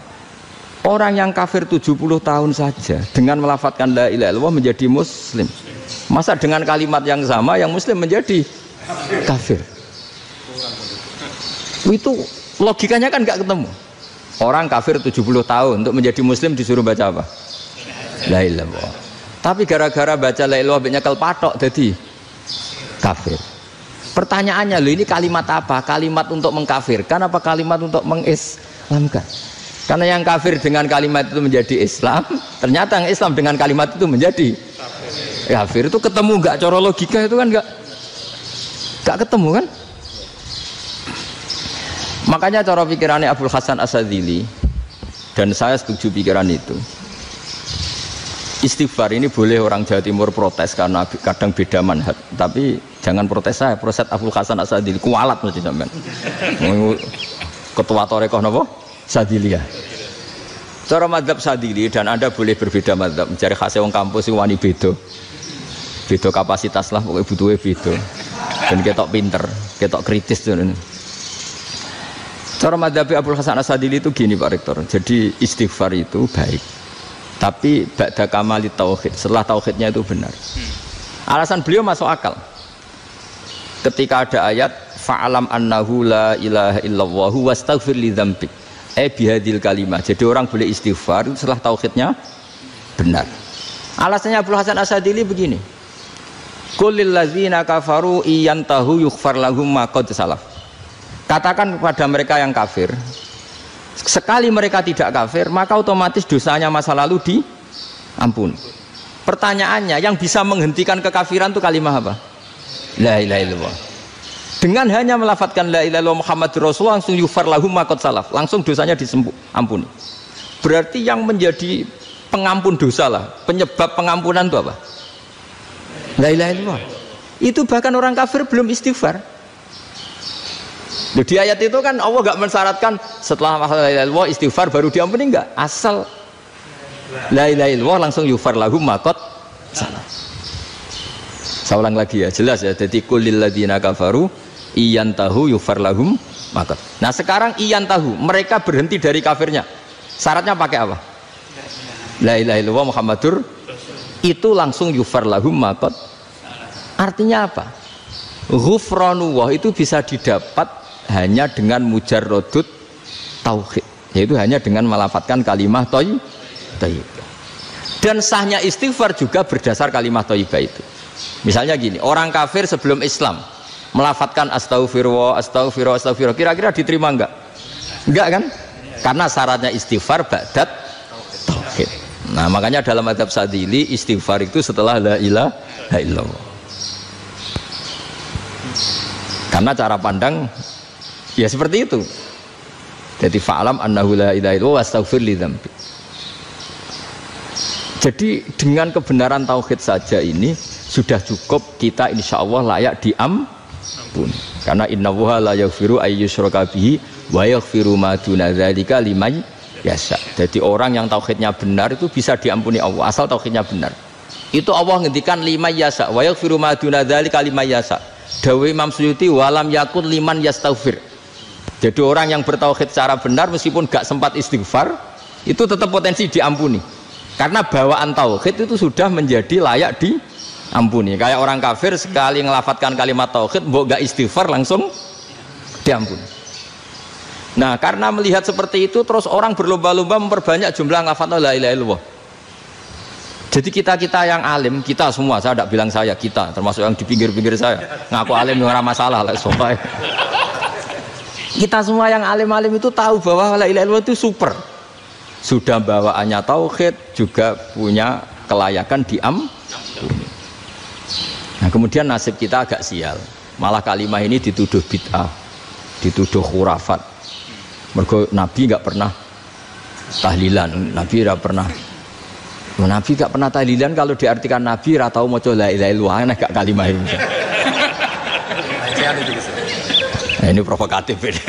Orang yang kafir 70 tahun saja dengan melafadzkan la ilaha illallah menjadi muslim. Masa dengan kalimat yang sama yang muslim menjadi kafir? Itu logikanya kan enggak ketemu. Orang kafir 70 tahun untuk menjadi muslim disuruh baca apa? La ilaha illallah. Tapi gara-gara baca la ilaha illallah nyekel patok jadi kafir. Pertanyaannya, loh ini kalimat apa? Kalimat untuk mengkafirkan apa kalimat untuk mengislamkan? Karena yang kafir dengan kalimat itu menjadi Islam, ternyata yang Islam dengan kalimat itu menjadi kafir. Itu ketemu nggak? Cara logika itu kan nggak ketemu kan? Makanya cara pikirannya Abdul Hasan As-Sadzili, dan saya setuju pikiran itu. Istighfar ini boleh orang Jawa Timur protes karena kadang beda manhaj, tapi jangan protes saya, protes Abdul Hasan As-Sadzili, kualat mesti sampean. Ketua Torekoh napa? Sadziliyah. Cara madzhab Sadzili, dan Anda boleh berbeda madzhab, mencari khasnya wong kampus itu wani beda. Beda kapasitas lah, pokoknya butuhnya beda. Dan ketok pinter, ketok kritis tuh. Cara madzhab Abdul Hasan As-Sadzili itu gini Pak Rektor. Jadi istighfar itu baik, tapi ba'da kamali tauhid, setelah tauhidnya itu benar. Alasan beliau masuk akal. Ketika ada ayat fa'alam annahu la ilaha illallah wastaghfir li dzambik. Bihadil kalimah. Jadi orang boleh istighfar setelah tauhidnya benar. Alasannya Abdul Hasan As-Sadzili begini. Qul lil ladzina kafaru iyantahu yughfar lahum ma qad salaf. Katakan kepada mereka yang kafir, sekali mereka tidak kafir, maka otomatis dosanya masa lalu diampuni. Pertanyaannya, yang bisa menghentikan kekafiran itu kalimat apa? La ilaha illallah. Dengan hanya melafadzkan la ilaha illallah Muhammadur Rasulullah, langsung yughfar lahum ma qad salaf, langsung dosanya diampuni. Berarti yang menjadi pengampun dosa lah, penyebab pengampunan itu apa? La ilaha illallah. Itu bahkan orang kafir belum istighfar. Di ayat itu kan Allah enggak mensyaratkan setelah la ilaha illallah istighfar baru diampuni, enggak. Asal la ilaha illallah langsung yughfar lahum ma qad salaf. Saya ulang lagi ya, jelas ya. Jadi kulil ladzina kafaru iyantahu yufar lahum maqad. Nah, sekarang iyantahu, mereka berhenti dari kafirnya. Syaratnya pakai apa? La ilaha illallah Muhammadur, itu langsung yufar lahum maqad. Artinya apa? Ghufranullah itu bisa didapat hanya dengan mujarrodut tauhid, yaitu hanya dengan melafadzkan kalimah thayyibah. Dan sahnya istighfar juga berdasar kalimah thayyibah itu. Misalnya gini, orang kafir sebelum Islam melafadzkan astaghfirullah, astaghfirullah, astaghfirullah, kira-kira diterima enggak? Enggak kan? Karena syaratnya istighfar ba'dat tauhid. Nah, makanya dalam mazhab Sadzili istighfar itu setelah la ilaha illallah. Karena cara pandang ya seperti itu. Jadi fa'lam annahu la ilaha illallah wastaghfir li dzambi. Jadi dengan kebenaran tauhid saja ini sudah cukup kita insya Allah layak diampuni. Karena innallaha la yaghfiru ayyusyraka bihi wa yaghfiru ma duna dzalika liman yasha. Jadi orang yang tauhidnya benar itu bisa diampuni Allah asal tauhidnya benar. Itu Allah ngendikan liman yasha wa yaghfiru ma duna dzalika liman yasha. Dawe Imam Suyuti walam yakun liman yastaghfir. Jadi orang yang bertauhid secara benar meskipun gak sempat istighfar itu tetap potensi diampuni. Karena bawaan tauhid itu sudah menjadi layak diampuni. Kayak orang kafir sekali ngelafatkan kalimat tauhid mbok gak istighfar langsung diampuni. Nah, karena melihat seperti itu terus orang berlomba-lomba memperbanyak jumlah lafaz la ilaha illallah. Jadi kita-kita yang alim, kita semua, saya tidak bilang saya, kita, termasuk yang di pinggir-pinggir saya, ngaku alim yang orang masalah lah, sopai. Kita semua yang alim-alim itu tahu bahwa la ilaha illallah itu super. Sudah bawaannya tauhid, juga punya kelayakan diampuni. Nah, kemudian nasib kita agak sial. Malah kalimah ini dituduh bid'ah, dituduh khurafat. Mergo Nabi nggak pernah tahlilan, Nabi nggak pernah. Nabi gak pernah tahlilan, kalau diartikan Nabi ratau maca la ilaha illallah aneh gak kalimah ini. Nah, ini provokatif ini.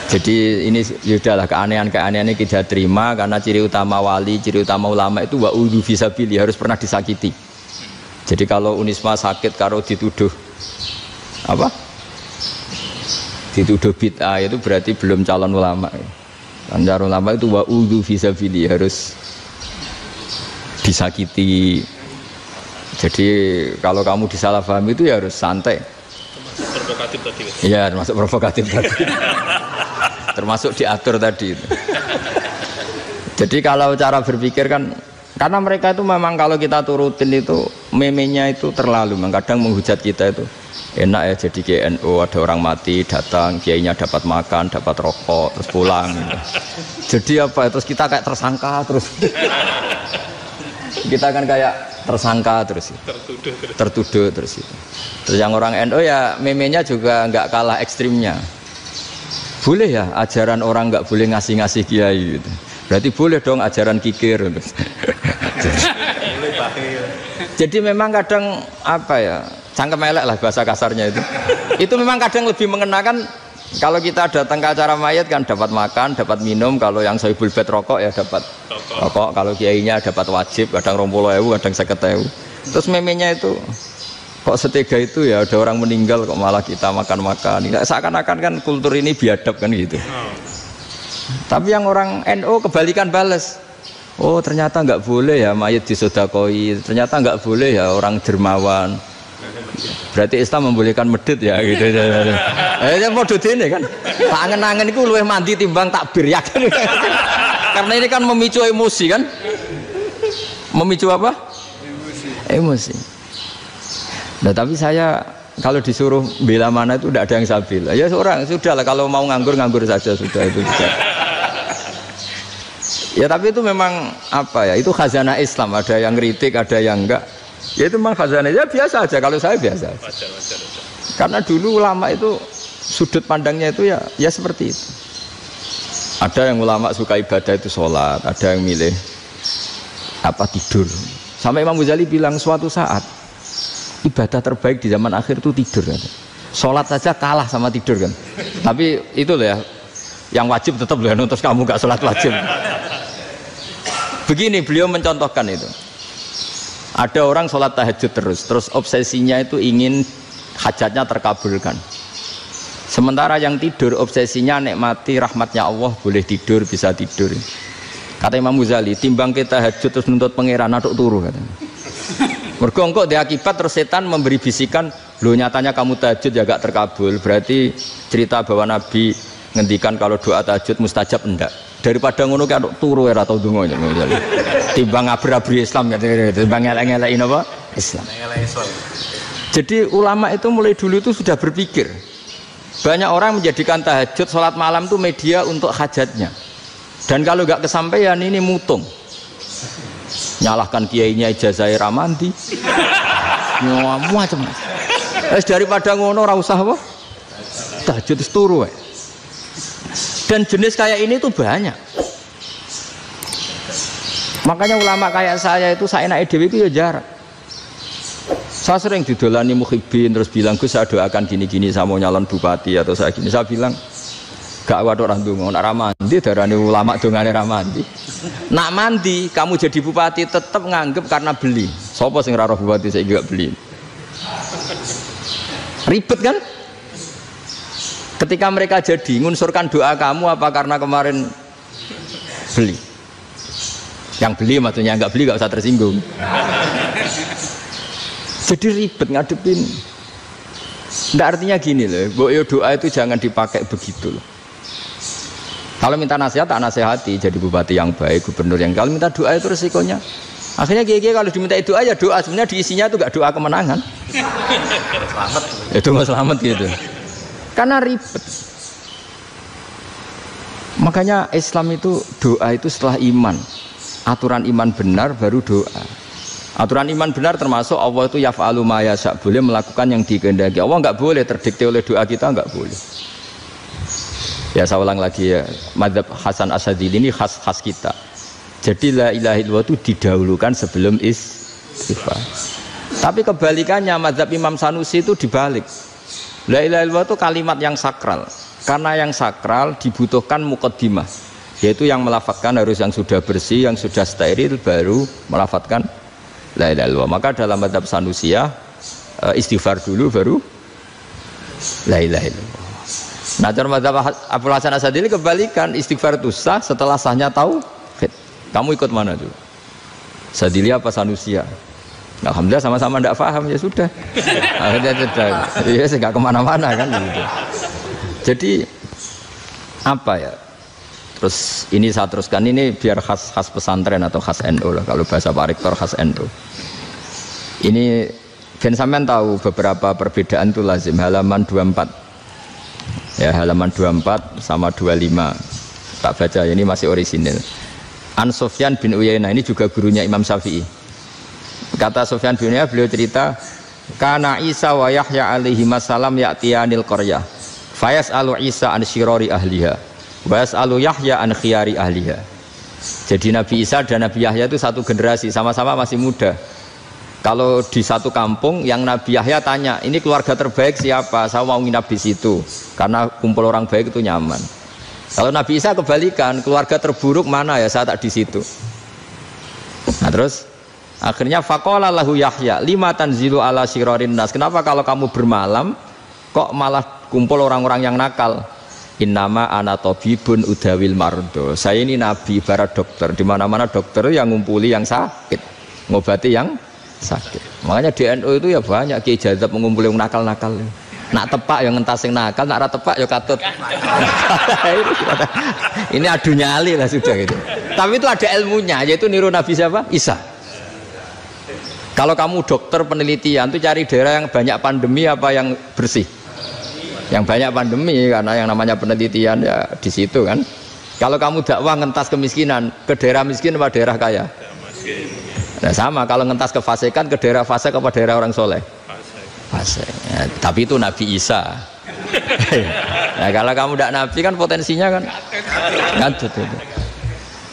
Jadi ini sudahlah keanehan-keanehan ini kita terima karena ciri utama wali, ciri utama ulama itu wa udhu fisabilillah harus pernah disakiti. Jadi kalau Unisma sakit karo dituduh apa? Dituduh bid'ah itu berarti belum calon ulama. Anjar ulama itu wa udhu fisabilillah harus disakiti. Jadi kalau kamu disalahpahami itu ya harus santai. Termasuk provokatif tadi. Iya, termasuk provokatif tadi. Termasuk diatur tadi itu. Jadi kalau cara berpikir kan, karena mereka itu memang kalau kita turutin itu memenya itu terlalu, kadang menghujat kita itu enak ya jadi GNU, ada orang mati datang, kiainya dapat makan, dapat rokok, terus pulang gitu. Jadi apa, terus kita kayak tersangka terus. Kita kan kayak tersangka terus, tertuduh terus itu. Terus yang orang NU ya memenya juga nggak kalah ekstrimnya. Boleh ya ajaran orang nggak boleh ngasih-ngasih kiai gitu. Berarti boleh dong ajaran kikir. Jadi memang kadang apa ya, cangkem elek lah bahasa kasarnya itu. Itu memang kadang lebih mengenakan. Kalau kita datang ke acara mayat kan dapat makan, dapat minum. Kalau yang sohibul bed rokok ya dapat rokok. Kalau kiainya dapat wajib, kadang 20.000, kadang 50.000. Terus memenya itu kok setega itu ya, ada orang meninggal kok malah kita makan-makan. Seakan-akan kan kultur ini biadab kan gitu. Tapi yang orang NU kebalikan bales. Oh ternyata nggak boleh ya mayat disodakoi. Ternyata nggak boleh ya orang dermawan. Berarti Islam membolehkan medit ya gitu. Ya modus ini kan. Angen-angen itu luwih mandi timbang takbir ya kan. Karena ini kan memicu emosi kan. Memicu apa? Emosi. Nah tapi saya kalau disuruh bela mana itu tidak ada yang saya bela. Ya seorang sudahlah, kalau mau nganggur saja sudah itu juga. Ya tapi itu memang apa ya, itu khazanah Islam, ada yang kritik ada yang enggak. Ya itu memang khazanah, ya biasa aja, kalau saya biasa aja. Karena dulu ulama itu sudut pandangnya itu ya seperti itu. Ada yang ulama suka ibadah itu sholat, ada yang milih apa tidur. Sampai Imam Ghazali bilang suatu saat ibadah terbaik di zaman akhir itu tidur kan. Sholat saja kalah sama tidur kan. Tapi itu loh ya, yang wajib tetap loh, terus kamu gak sholat wajib. Begini beliau mencontohkan itu. Ada orang sholat tahajud terus obsesinya itu ingin hajatnya terkabulkan. Sementara yang tidur obsesinya nikmati rahmatnya Allah, boleh tidur, bisa tidur. Kata Imam Ghazali, timbang kita tahajud terus nuntut pangeran aduk turu katanya. Mergo engko dia akibat terus setan memberi bisikan, "Lho nyatanya kamu tahajud ya gak terkabul." Berarti cerita bahwa Nabi ngendikan kalau doa tahajud mustajab enggak. Daripada ngono ki aduk turu ora tau ndonga. Timbang abri-abri Islam ya, timbang elek-elekin apa? Islam. Jadi ulama itu mulai dulu itu sudah berpikir. Banyak orang menjadikan tahajud, sholat malam itu media untuk hajatnya. Dan kalau nggak kesampaian ini mutung. Nyalahkan kiainya ijazah ramandi. Macam. Daripada ngono ora usah apa? Tahajud itu turu. Dan jenis kayak ini tuh banyak. Makanya ulama kayak saya itu saenake dhewe itu ya jarak. Saya sering didolani mukhibin terus bilang, "Gus, saya doakan gini-gini, saya mau nyalon bupati atau saya gini." Saya bilang, "Gak waduh orang donga, nak ramandi darane ulama dongane ramandi." Nak mandi kamu jadi bupati tetap nganggep karena beli. Sopo sing ora roh bupati saya gak beli. Ribet kan? Ketika mereka jadi ngunsurkan doa kamu apa karena kemarin beli? Yang beli maksudnya, nggak beli nggak usah tersinggung. Jadi ribet ngadepin. Nggak, artinya gini loh, boyo doa itu jangan dipakai begitu loh. Kalau minta nasihat tak nasihati, jadi bupati yang baik, gubernur yang. Kalau minta doa itu resikonya. Akhirnya kiai kalau diminta doa ya doa, sebenarnya diisinya itu nggak doa kemenangan. Selamat. Itu nggak selamat gitu. Karena ribet. Makanya Islam itu doa itu setelah iman. Aturan iman benar baru doa. Aturan iman benar termasuk Allah itu yaf'alu ma yasha, boleh melakukan yang dikehendaki. Allah nggak boleh terdikte oleh doa kita, nggak boleh. Ya saya ulang lagi ya, madzhab Hasan Asyadzili ini khas kita. Jadi la ilaha illallah itu didahulukan sebelum istighfar. Tapi kebalikannya madzhab Imam Sanusi itu dibalik. La ilaha illallah itu kalimat yang sakral. Karena yang sakral dibutuhkan muqaddimah, yaitu yang melafadzkan harus yang sudah bersih, yang sudah steril baru melafadzkan la ilaha illallah. Maka dalam madzhab Sanusiyah istighfar dulu baru la ilaha illallah. Nah, dalam madzhab Abu Hasan Asyadzili kebalikan, istighfar itu sah setelah sahnya tauhid. Kamu ikut mana tuh? Asyadzili apa Sanusiyah? Alhamdulillah sama-sama tidak paham, ya sudah. Akhirnya sudah, ya nggak kemana-mana kan gitu. Jadi apa ya? Terus ini saya teruskan, ini biar khas pesantren atau khas NU lah, kalau bahasa Pak Rektor khas NU. Ini Ben sampean tahu beberapa perbedaan itu lazim, halaman 24. Ya, halaman 24 sama 25. Tak baca, ini masih orisinil. An Sufyan bin Uyainah, ini juga gurunya Imam Syafi'i. Kata Sufyan bin Uyainah, beliau cerita, kana Isa wa Yahya alaihi masalam ya'tiyanil qaryah fayas'alu Isa an syirari ahliha wa yas'alu Yahya an khiyari ahliha. Jadi Nabi Isa dan Nabi Yahya itu satu generasi, sama-sama masih muda. Kalau di satu kampung yang Nabi Yahya tanya, ini keluarga terbaik siapa? Saya mau nginap di situ karena kumpul orang baik itu nyaman. Kalau Nabi Isa kebalikan, keluarga terburuk mana ya, saya tak di situ. Nah terus akhirnya faqala lahu Yahya lima tanzilu ala syirarin nas, kenapa kalau kamu bermalam kok malah kumpul orang-orang yang nakal? Innama ana tabibun udawil mardo, saya ini nabi ibarat dokter, di mana-mana dokter yang ngumpuli yang sakit, ngobati yang sakit. Makanya di NU itu ya banyak Kiai Jazab mengumpuli yang nakal-nakal. Nak tepak yang ngentas yang nakal, nak rata tepak ya katut. Ini adu nyali lah sudah gitu. Tapi itu ada ilmunya, yaitu niru Nabi siapa? Isa. Kalau kamu dokter penelitian itu cari daerah yang banyak pandemi apa yang bersih? Yang banyak pandemi, karena yang namanya penelitian ya di situ kan. Kalau kamu dakwah ngentas kemiskinan, ke daerah miskin apa daerah kaya? Nah sama, kalau ngentas kefasikan ke daerah fasik apa daerah orang soleh? Fasik. Ya, tapi itu Nabi Isa. Nah kalau kamu tidak Nabi kan potensinya kan ngadut itu.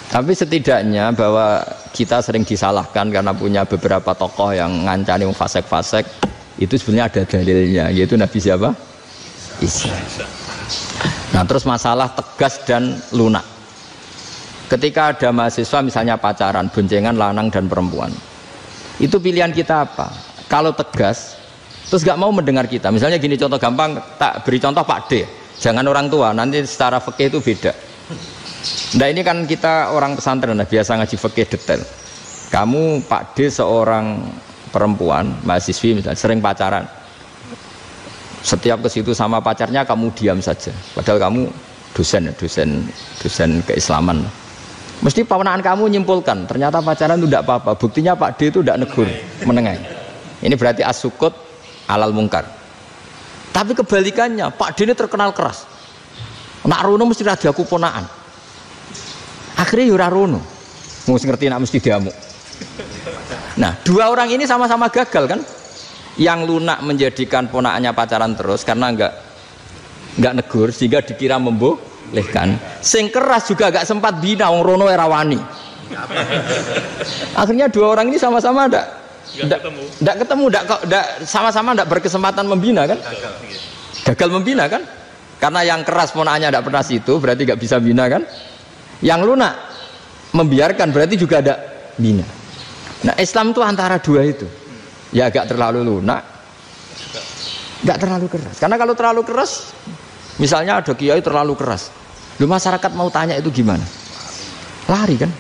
Tapi setidaknya bahwa kita sering disalahkan karena punya beberapa tokoh yang ngancani fasik-fasik, itu sebenarnya ada dalilnya, yaitu Nabi siapa? Isa. Nah terus masalah tegas dan lunak. Ketika ada mahasiswa misalnya pacaran, boncengan lanang dan perempuan, Itu pilihan kita apa? Kalau tegas, terus gak mau mendengar kita. Misalnya gini contoh gampang, tak beri contoh Pak D. Jangan orang tua, nanti secara fikih itu beda. Nah ini kan kita orang pesantren, biasa ngaji fikih detail. Kamu Pak D seorang perempuan, mahasiswi misalnya, sering pacaran. Setiap ke situ sama pacarnya kamu diam saja. Padahal kamu dosen keislaman. Mesti ponakan kamu nyimpulkan, ternyata pacaran itu tidak apa-apa. Buktinya Pak D itu tidak negur, menengahi. Ini berarti as-sukut alal mungkar. Tapi kebalikannya, Pak D ini terkenal keras. Nak rono mesti rada aku ponaan. Akhirnya yura rono. Mesti ngerti nak mesti diamuk. Nah, dua orang ini sama-sama gagal kan? Yang lunak menjadikan ponaannya pacaran terus karena enggak negur sehingga dikira membolehkan. Sing keras juga gak sempat bina wong rono era wani. Akhirnya dua orang ini sama-sama enggak ketemu, sama-sama enggak berkesempatan membina kan? Gagal membina kan? Karena yang keras ponaannya enggak pernah situ, berarti enggak bisa bina kan? Yang lunak membiarkan berarti juga ada bina. Nah, Islam itu antara dua itu. Ya agak terlalu lunak, enggak terlalu keras. Karena kalau terlalu keras, misalnya ada kiai terlalu keras, lu masyarakat mau tanya itu gimana? Lari kan?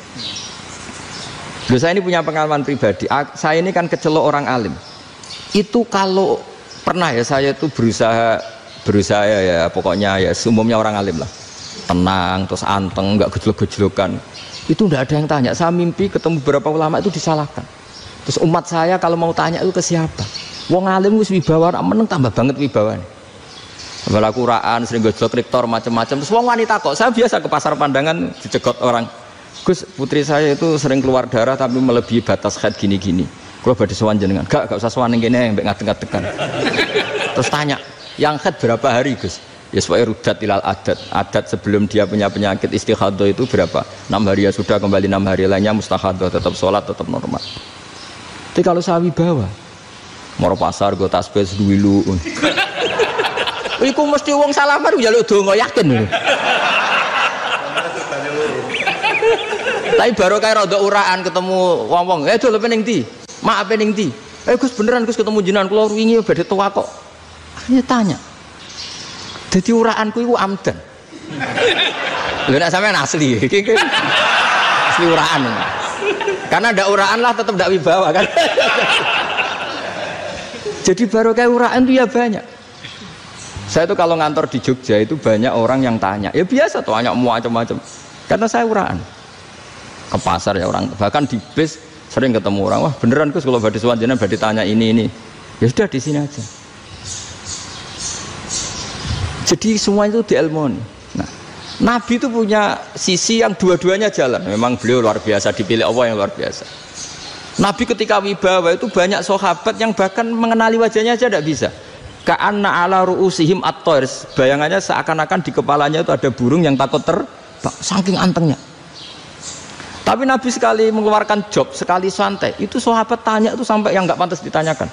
Lu saya ini punya pengalaman pribadi. Saya ini kan kecelok orang alim. Itu kalau pernah ya saya itu berusaha ya pokoknya ya umumnya orang alim lah. Tenang, terus anteng, enggak gejlok-gejlokan. Itu enggak ada yang tanya. Saya mimpi ketemu beberapa ulama itu disalahkan. Terus umat saya kalau mau tanya itu ke siapa? Wong alim wis wibawa, meneng tambah banget wibawane. Bala Quran sering gojlok rektor macam-macam. Terus wong wanita kok, saya biasa ke pasar pandangan dicegot orang. Gus, putri saya itu sering keluar darah tapi melebihi batas haid gini-gini. Kalau badhe sowan jenengan, gak usah sowan ning kene mbek ngadeg-ngadegan. Terus tanya, yang haid berapa hari, Gus? Ya supaya rudat ilal adat sebelum dia punya penyakit istihadah itu berapa? 6 hari ya sudah, kembali 6 hari lainnya mustahadah, tetap sholat, tetap normal. Tapi kalau saya wibawa moro pasar gue tasbih seduwilu iku mesti wong salaman njaluk donga yakin lho. Tapi baru kayak rada uraan ketemu wong-wong, dol pening ndi? Maaf pening ndi? Gus beneran Gus ketemu jenengan kula wingi badhe tuwa kok. Akhirnya tanya. Dadi uraanku iku amdan. Lho nek sampean asli iki asli uraan. Karena ada uraan lah tetap tidak wibawa kan. Jadi baru kayak uraan itu ya banyak. Saya itu kalau ngantor di Jogja itu banyak orang yang tanya. Ya biasa tuh tanya macam-macam. Karena saya uraan. Ke pasar ya orang, bahkan di bis sering ketemu orang. Wah beneran Gus kalau badhe sowan jenengan badhe tanya ini. Ya sudah di sini aja. Jadi semua itu diilmoni. Nabi itu punya sisi yang dua-duanya jalan. Memang beliau luar biasa, dipilih Allah yang luar biasa. Nabi ketika wibawa itu banyak sahabat yang bahkan mengenali wajahnya aja tidak bisa. Ka'anna ala ru'usihim at-thair. Bayangannya seakan-akan di kepalanya itu ada burung yang takut terbang, saking antengnya. Tapi Nabi sekali mengeluarkan job, sekali santai, itu sahabat tanya itu sampai yang nggak pantas ditanyakan.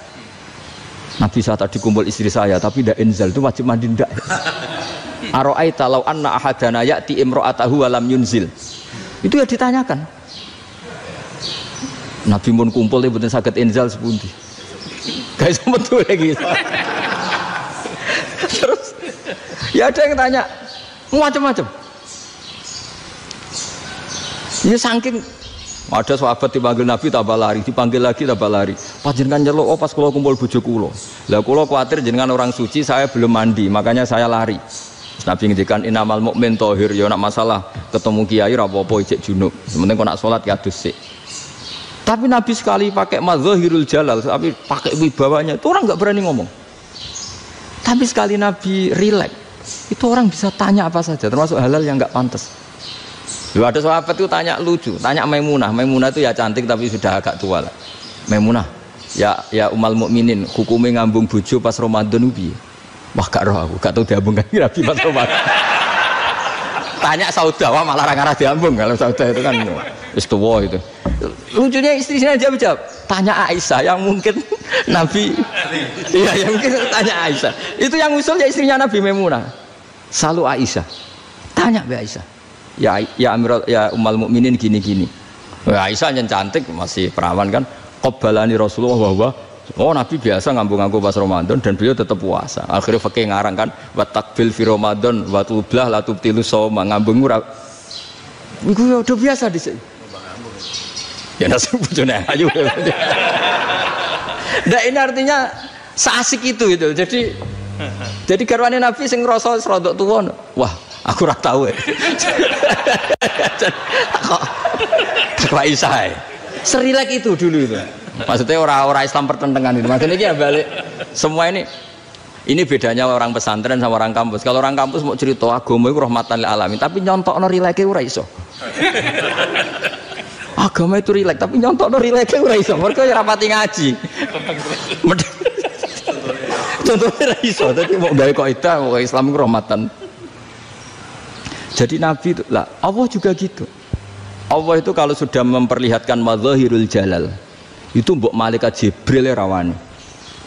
Nabi saat tadi kumpul istri saya, tapi tidak inzal itu wajib mandi ndak. Aro'aita law anna ahadana ya'ti imra'atahu wa lam yunzil. Itu ya ditanyakan. Nabi mun kumpul ya mboten saged inzal sepundi. Guys betul lagi. Terus ya ada yang tanya macam-macam. Ya saking ada sahabat dipanggil Nabi tambah lari, dipanggil lagi tambah lari. Panjenengan nyeluk pas kula kumpul bojo kula. Lah kula kuwatir jenengan orang suci, saya belum mandi, makanya saya lari. Nabi ngendikan innamal mukmin thahir, ya nak masalah ketemu kiai ra apa-apa ijek junub. Sementing kok nak salat ya adus sik. Tapi Nabi sekali pakai madzahirul jalal, tapi pakai wibawanya, itu orang enggak berani ngomong. Tapi sekali Nabi rileks, itu orang bisa tanya apa saja, termasuk halal yang enggak pantas. Lalu ada sahabat itu tanya lucu, tanya Maimunah. Maimunah itu ya cantik tapi sudah agak tua lah. Maimunah, ya umal mukminin, hukumnya ngambung bojo pas Ramadan piye? Wah gak roh aku, gak tahu diambung kan Nabi pas Ramadan. Tanya Saudah, wah malah orang-orang diambung. Kalau Saudah itu kan istuwa itu. Lucunya istrinya jawab, tanya Aisyah yang mungkin Nabi. Iya yang mungkin tanya Aisyah. Itu yang usul ya istrinya Nabi Maimunah. Selalu Aisyah. Tanya be Aisyah. Ya Amirul ya umal mukminin gini-gini. Aisyah yang cantik masih perawan kan. Qabbalani Rasulullah wa oh Nabi biasa ngambung-ngambung pas Ramadan dan beliau tetap puasa. Akhirnya fakih ngarang kan wa takbil fi Ramadan wa tublah la tubtilu shauma ngambung ora. Iku ya udah biasa di sini. Ya nasi bojone ayu. Nah ini artinya seasik itu. Jadi garwane Nabi sing ngrasa rodok tuwa. Wah, aku ora tahu. Kok iso ae. Serilek itu dulu itu. Maksudnya orang-orang Islam pertentangan itu. Maksudnya ini balik semua ini bedanya orang pesantren sama orang kampus. Kalau orang kampus mau cerita agama itu rahmatan lil alamin, tapi nyontokno rileke ora iso. Agama itu rilek, tapi nyontokno rileke ora iso. Mergo ora pati ngaji. Contohnya ora iso, tapi mau gawe kaidah mau Islam itu rahmatan. Jadi Nabi itu lah, Allah juga gitu. Allah itu kalau sudah memperlihatkan madzahirul jalal itu mbok malaikat Jibril rawani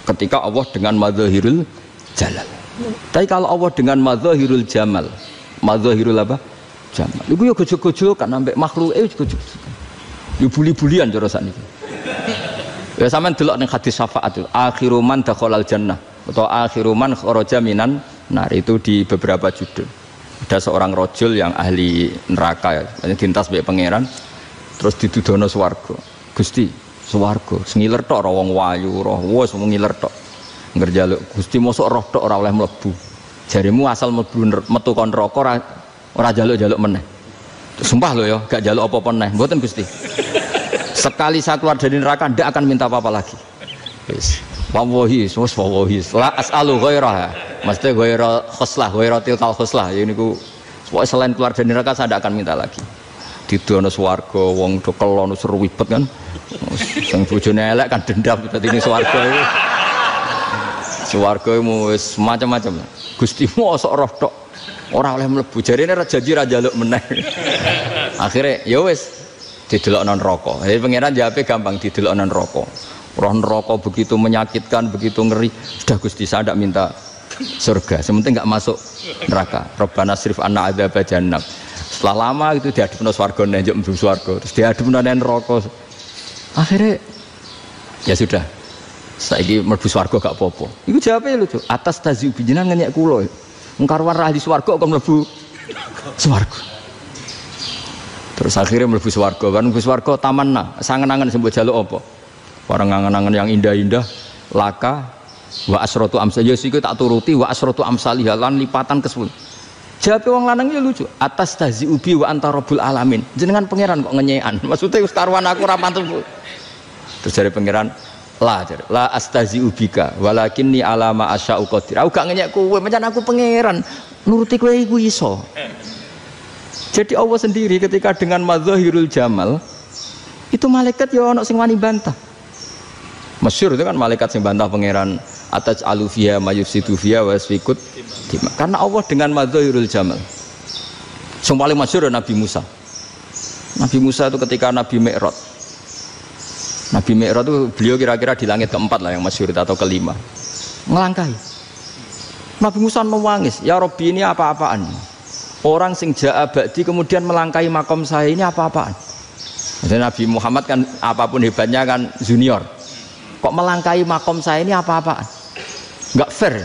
ketika Allah dengan madzahirul jalal. Tapi kalau Allah dengan madzahirul jamal, madzahirul apa? Jamal. Iku yo gojol-gojol kan ambek makhluke gojol. Yo buli-bulian cara sakniki. Ya sampean delok ning hadis syafaat itu, akhiru man dakhalal jannah atau akhiru man kharaja minan nar itu di beberapa judul. Ada seorang rojul yang ahli neraka ya, dintas mbek pangeran terus didudono swarga. Gusti swarga sengiler tok ora wong wayu roh wis ngiler tok ngerjaluk Gusti mosok roh tok ora oleh mlebu jarimu asal mlebu metu kon neraka ora jaluk-jaluk meneh sumpah lho ya gak jaluk apa-apa meneh mboten Gusti sekali saya keluar dari neraka ndak akan minta apa-apa lagi wis wallahi wis wallahi la as'alu ghairaha mesti ghaira khoslah ghaira tilkal khoslah ya niku selain keluar dari neraka saya ndak akan minta lagi didono swarga wong do kelon seru wibet kan sing bojone elek kan dendam dadi ini swarga iku swarga wis macam-macam Gusti mosok roh tok ora oleh mlebu jarine ra janji ra njaluk meneh akhire ya wis didelokno neraka pangeran jawabe gampang didelokno neraka roh neraka begitu menyakitkan begitu ngeri sudah Gusti saya ndak minta surga sementing enggak masuk neraka Rabbana srif anna adzab jahannam. Setelah lama itu diadepno swarga njuk mlebu swarga terus diadepno neraka akhirnya ya sudah saiki mlebu swarga gak apa-apa iku jawabe lucu atas tazi jenengan ngenyek kula engkarwan ra di swarga kok mlebu swarga terus akhirnya mlebu swarga kan mlebu swarga tamanna sangen-angen sembok jaluk apa barang angen-angen yang indah-indah laka wa asratu amsal ya siku tak turuti wa asratu amsalih lan lipatan ke-10 jawab wong lanang ya lucu atas tazi ubi wa anta rabbul alamin jenengan pangeran kok ngenyekan maksudnya wis karuan aku ora pantes terus dari pangeran la astazi ubika walakinni alama asya'u qadir aku gak ngenyek kowe pancen aku pangeran nuruti kowe iku iso jadi Allah sendiri ketika dengan madzahirul jamal itu malaikat ya ono sing wani bantah masyhur itu kan malaikat sing bantah pangeran atas alufia mayusidu via wasfikut karena Allah dengan madzahirul jamal yang paling masyhur Nabi Musa itu ketika Nabi Mi'raj itu beliau kira-kira di langit keempat lah yang masyhur atau kelima ngelangkai Nabi Musa nangis ya Rabbi ini apa-apaan orang sing ja'a ba'di kemudian melangkai makom saya ini apa-apaan jadi Nabi Muhammad kan apapun hebatnya kan junior kok melangkai makom saya ini apa-apaan nggak fair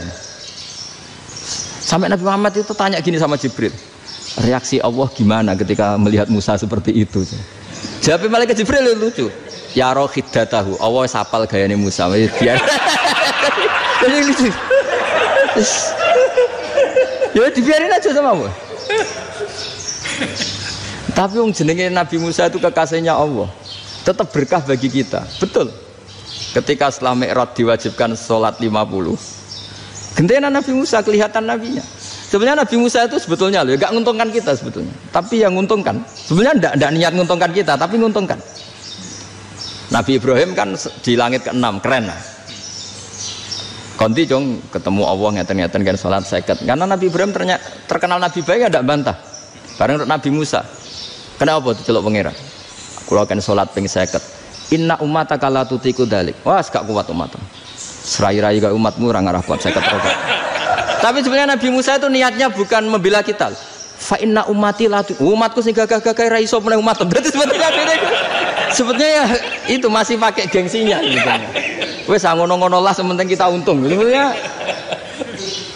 sampai Nabi Muhammad itu tanya gini sama Jibril reaksi Allah gimana ketika melihat Musa seperti itu jawab malaikat Jibril lucu ya roh khiddatahu Allah sapal gayane Musa biar jadi lucu ya dibiarin aja sama Allah tapi yang jenenge Nabi Musa itu kekasihnya Allah tetap berkah bagi kita betul ketika setelah Mi'raj diwajibkan sholat 50 gentena Nabi Musa kelihatan nabinya sebenarnya Nabi Musa itu sebetulnya loh gak nguntungkan kita sebetulnya tapi yang nguntungkan sebenarnya tidak niat nguntungkan kita tapi nguntungkan Nabi Ibrahim kan di langit ke-6 keren lah konti jong ketemu Allah ngeten-ngeten kan sholat seket karena Nabi Ibrahim terkenal Nabi baik tidak bantah bareng Nabi Musa kenapa diceluk pangeran aku akan sholat ping seket inna umataka la tutiku dalik wah gak kuat umatmu serai-rai gak umatmu orang arah kuat saya keterok tapi sebenarnya Nabi Musa itu niatnya bukan membela kita fa inna umati la umatku sing gagah-gagah ra iso meneh umat berarti sebetulnya Sebetulnya ya itu masih pakai gengsinya gitu. Wes ngono-ngono lah sementing kita untung.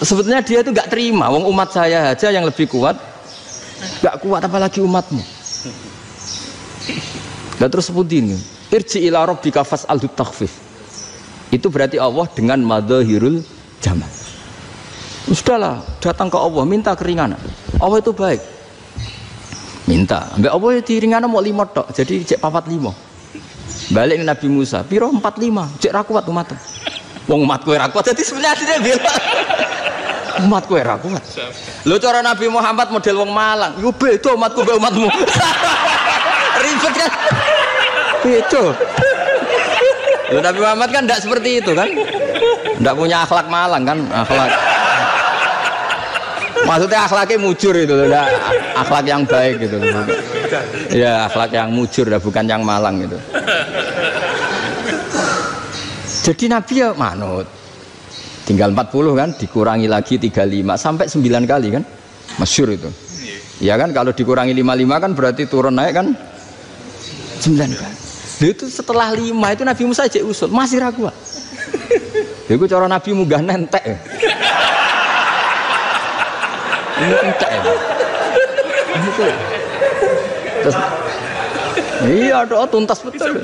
Sebetulnya dia itu nggak terima. Wong umat saya aja yang lebih kuat, nggak kuat apalagi umatmu. Dan terus sebutin, irji ila rabbika fas'alhu takhfif. Itu berarti Allah dengan madzahirul jamal. Sudahlah, datang ke Allah minta keringanan. Allah itu baik. Minta, mbak Allah ya diringanan mau 5 tok, jadi cek 45. Balik Nabi Musa, piro 45, cek ra kuat umat. Wong umatku ra kuat, jadi sebenarnya dia bilang umatku ra kuat. Lho cara Nabi Muhammad model wong Malang, yo beda umatku mbek umatmu. Ribet kan? Beda. Lho Nabi Muhammad kan tidak seperti itu kan? Tidak punya akhlak Malang kan? Akhlak. Maksudnya akhlaknya mujur itu, akhlak yang baik gitu. Ya akhlak yang mujur, bukan yang malang gitu. Jadi Nabi ya manut. Tinggal 40 kan, dikurangi lagi 35 sampai 9 kali kan, masyhur itu. Ya kan kalau dikurangi 55 kan berarti turun naik kan 9 kali. Itu setelah 5 itu Nabi Musa aja usul, masih ragu. Itu cara Nabi munggah nentek. Ini entek ya. Terus iya doa tuntas betul.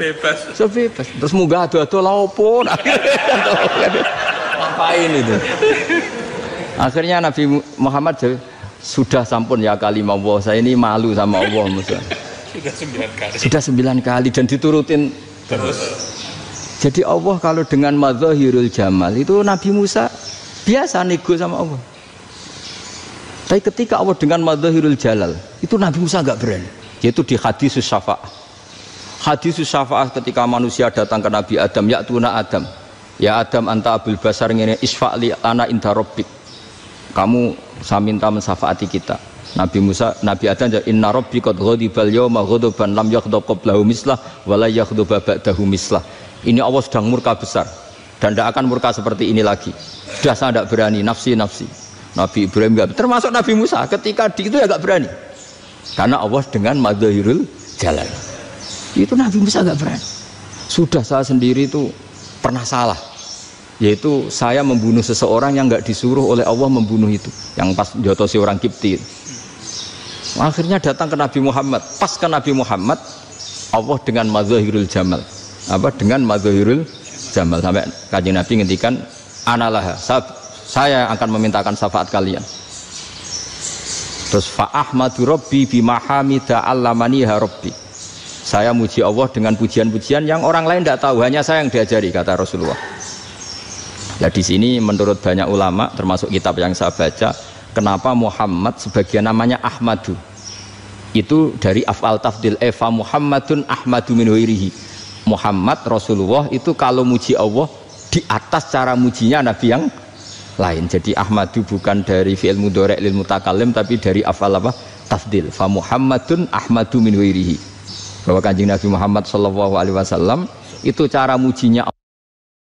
Sebebas. Terus munggah ado-ado laupun. Ngapain itu? Akhirnya Nabi Muhammad sudah sampun ya kalimah Allah. Saya ini malu sama Allah Musa. Sudah 9 kali dan diturutin terus. Jadi Allah kalau dengan madzahirul jamal itu Nabi Musa biasa nego sama Allah. Tapi ketika Allah dengan madzahirul jalal itu Nabi Musa enggak berani. Yaitu di hadisus syafa'ah. Hadisus syafa'ah ketika manusia datang ke Nabi Adam, ya tuna Adam, ya Adam anta abul basar ngene isfa'li ana inda rabbik. Kamu saya minta mensafaati kita. Nabi Musa, Nabi Adam inna rabbi qad ghadibal yawma ghadaban lam yaghdab qablahu mislah wa la yaghdab ba'dahu mislah. Ini Allah sedang murka besar dan tidak akan murka seperti ini lagi. Sudah saya tidak berani, nafsi. Nabi Ibrahim enggak, termasuk Nabi Musa ketika di itu ya enggak berani. Karena Allah dengan madzahirul jalal. Itu Nabi Musa enggak berani. Sudah saya sendiri itu pernah salah. Yaitu saya membunuh seseorang yang enggak disuruh oleh Allah membunuh itu. Yang pas jotosi orang Kipti. Akhirnya datang ke Nabi Muhammad. Pas ke Nabi Muhammad Allah dengan madzahirul jamal. Apa dengan madzahirul jamal sampai Kanjeng Nabi ngendikan analah saya akan memintakan syafaat kalian. Terus fa ahmadu rabbi bima hamida allamaniha rabbi. Saya muji Allah dengan pujian-pujian yang orang lain tidak tahu, hanya saya yang diajari, kata Rasulullah. Ya di sini menurut banyak ulama termasuk kitab yang saya baca, kenapa Muhammad sebagian namanya Ahmadu. Itu dari af'al tafdil fa Muhammadun ahmadu min ghairihi. Muhammad Rasulullah itu kalau muji Allah di atas cara mujinya nabi yang lain. Jadi Ahmadu bukan dari fi'il mudhari' lil mutakallim tapi dari af'al apa? Tafdil. Fa Muhammadun ahmadu min ghairihi. Bahwa Kanjeng Nabi Muhammad sallallahu alaihi wasallam itu cara mujinya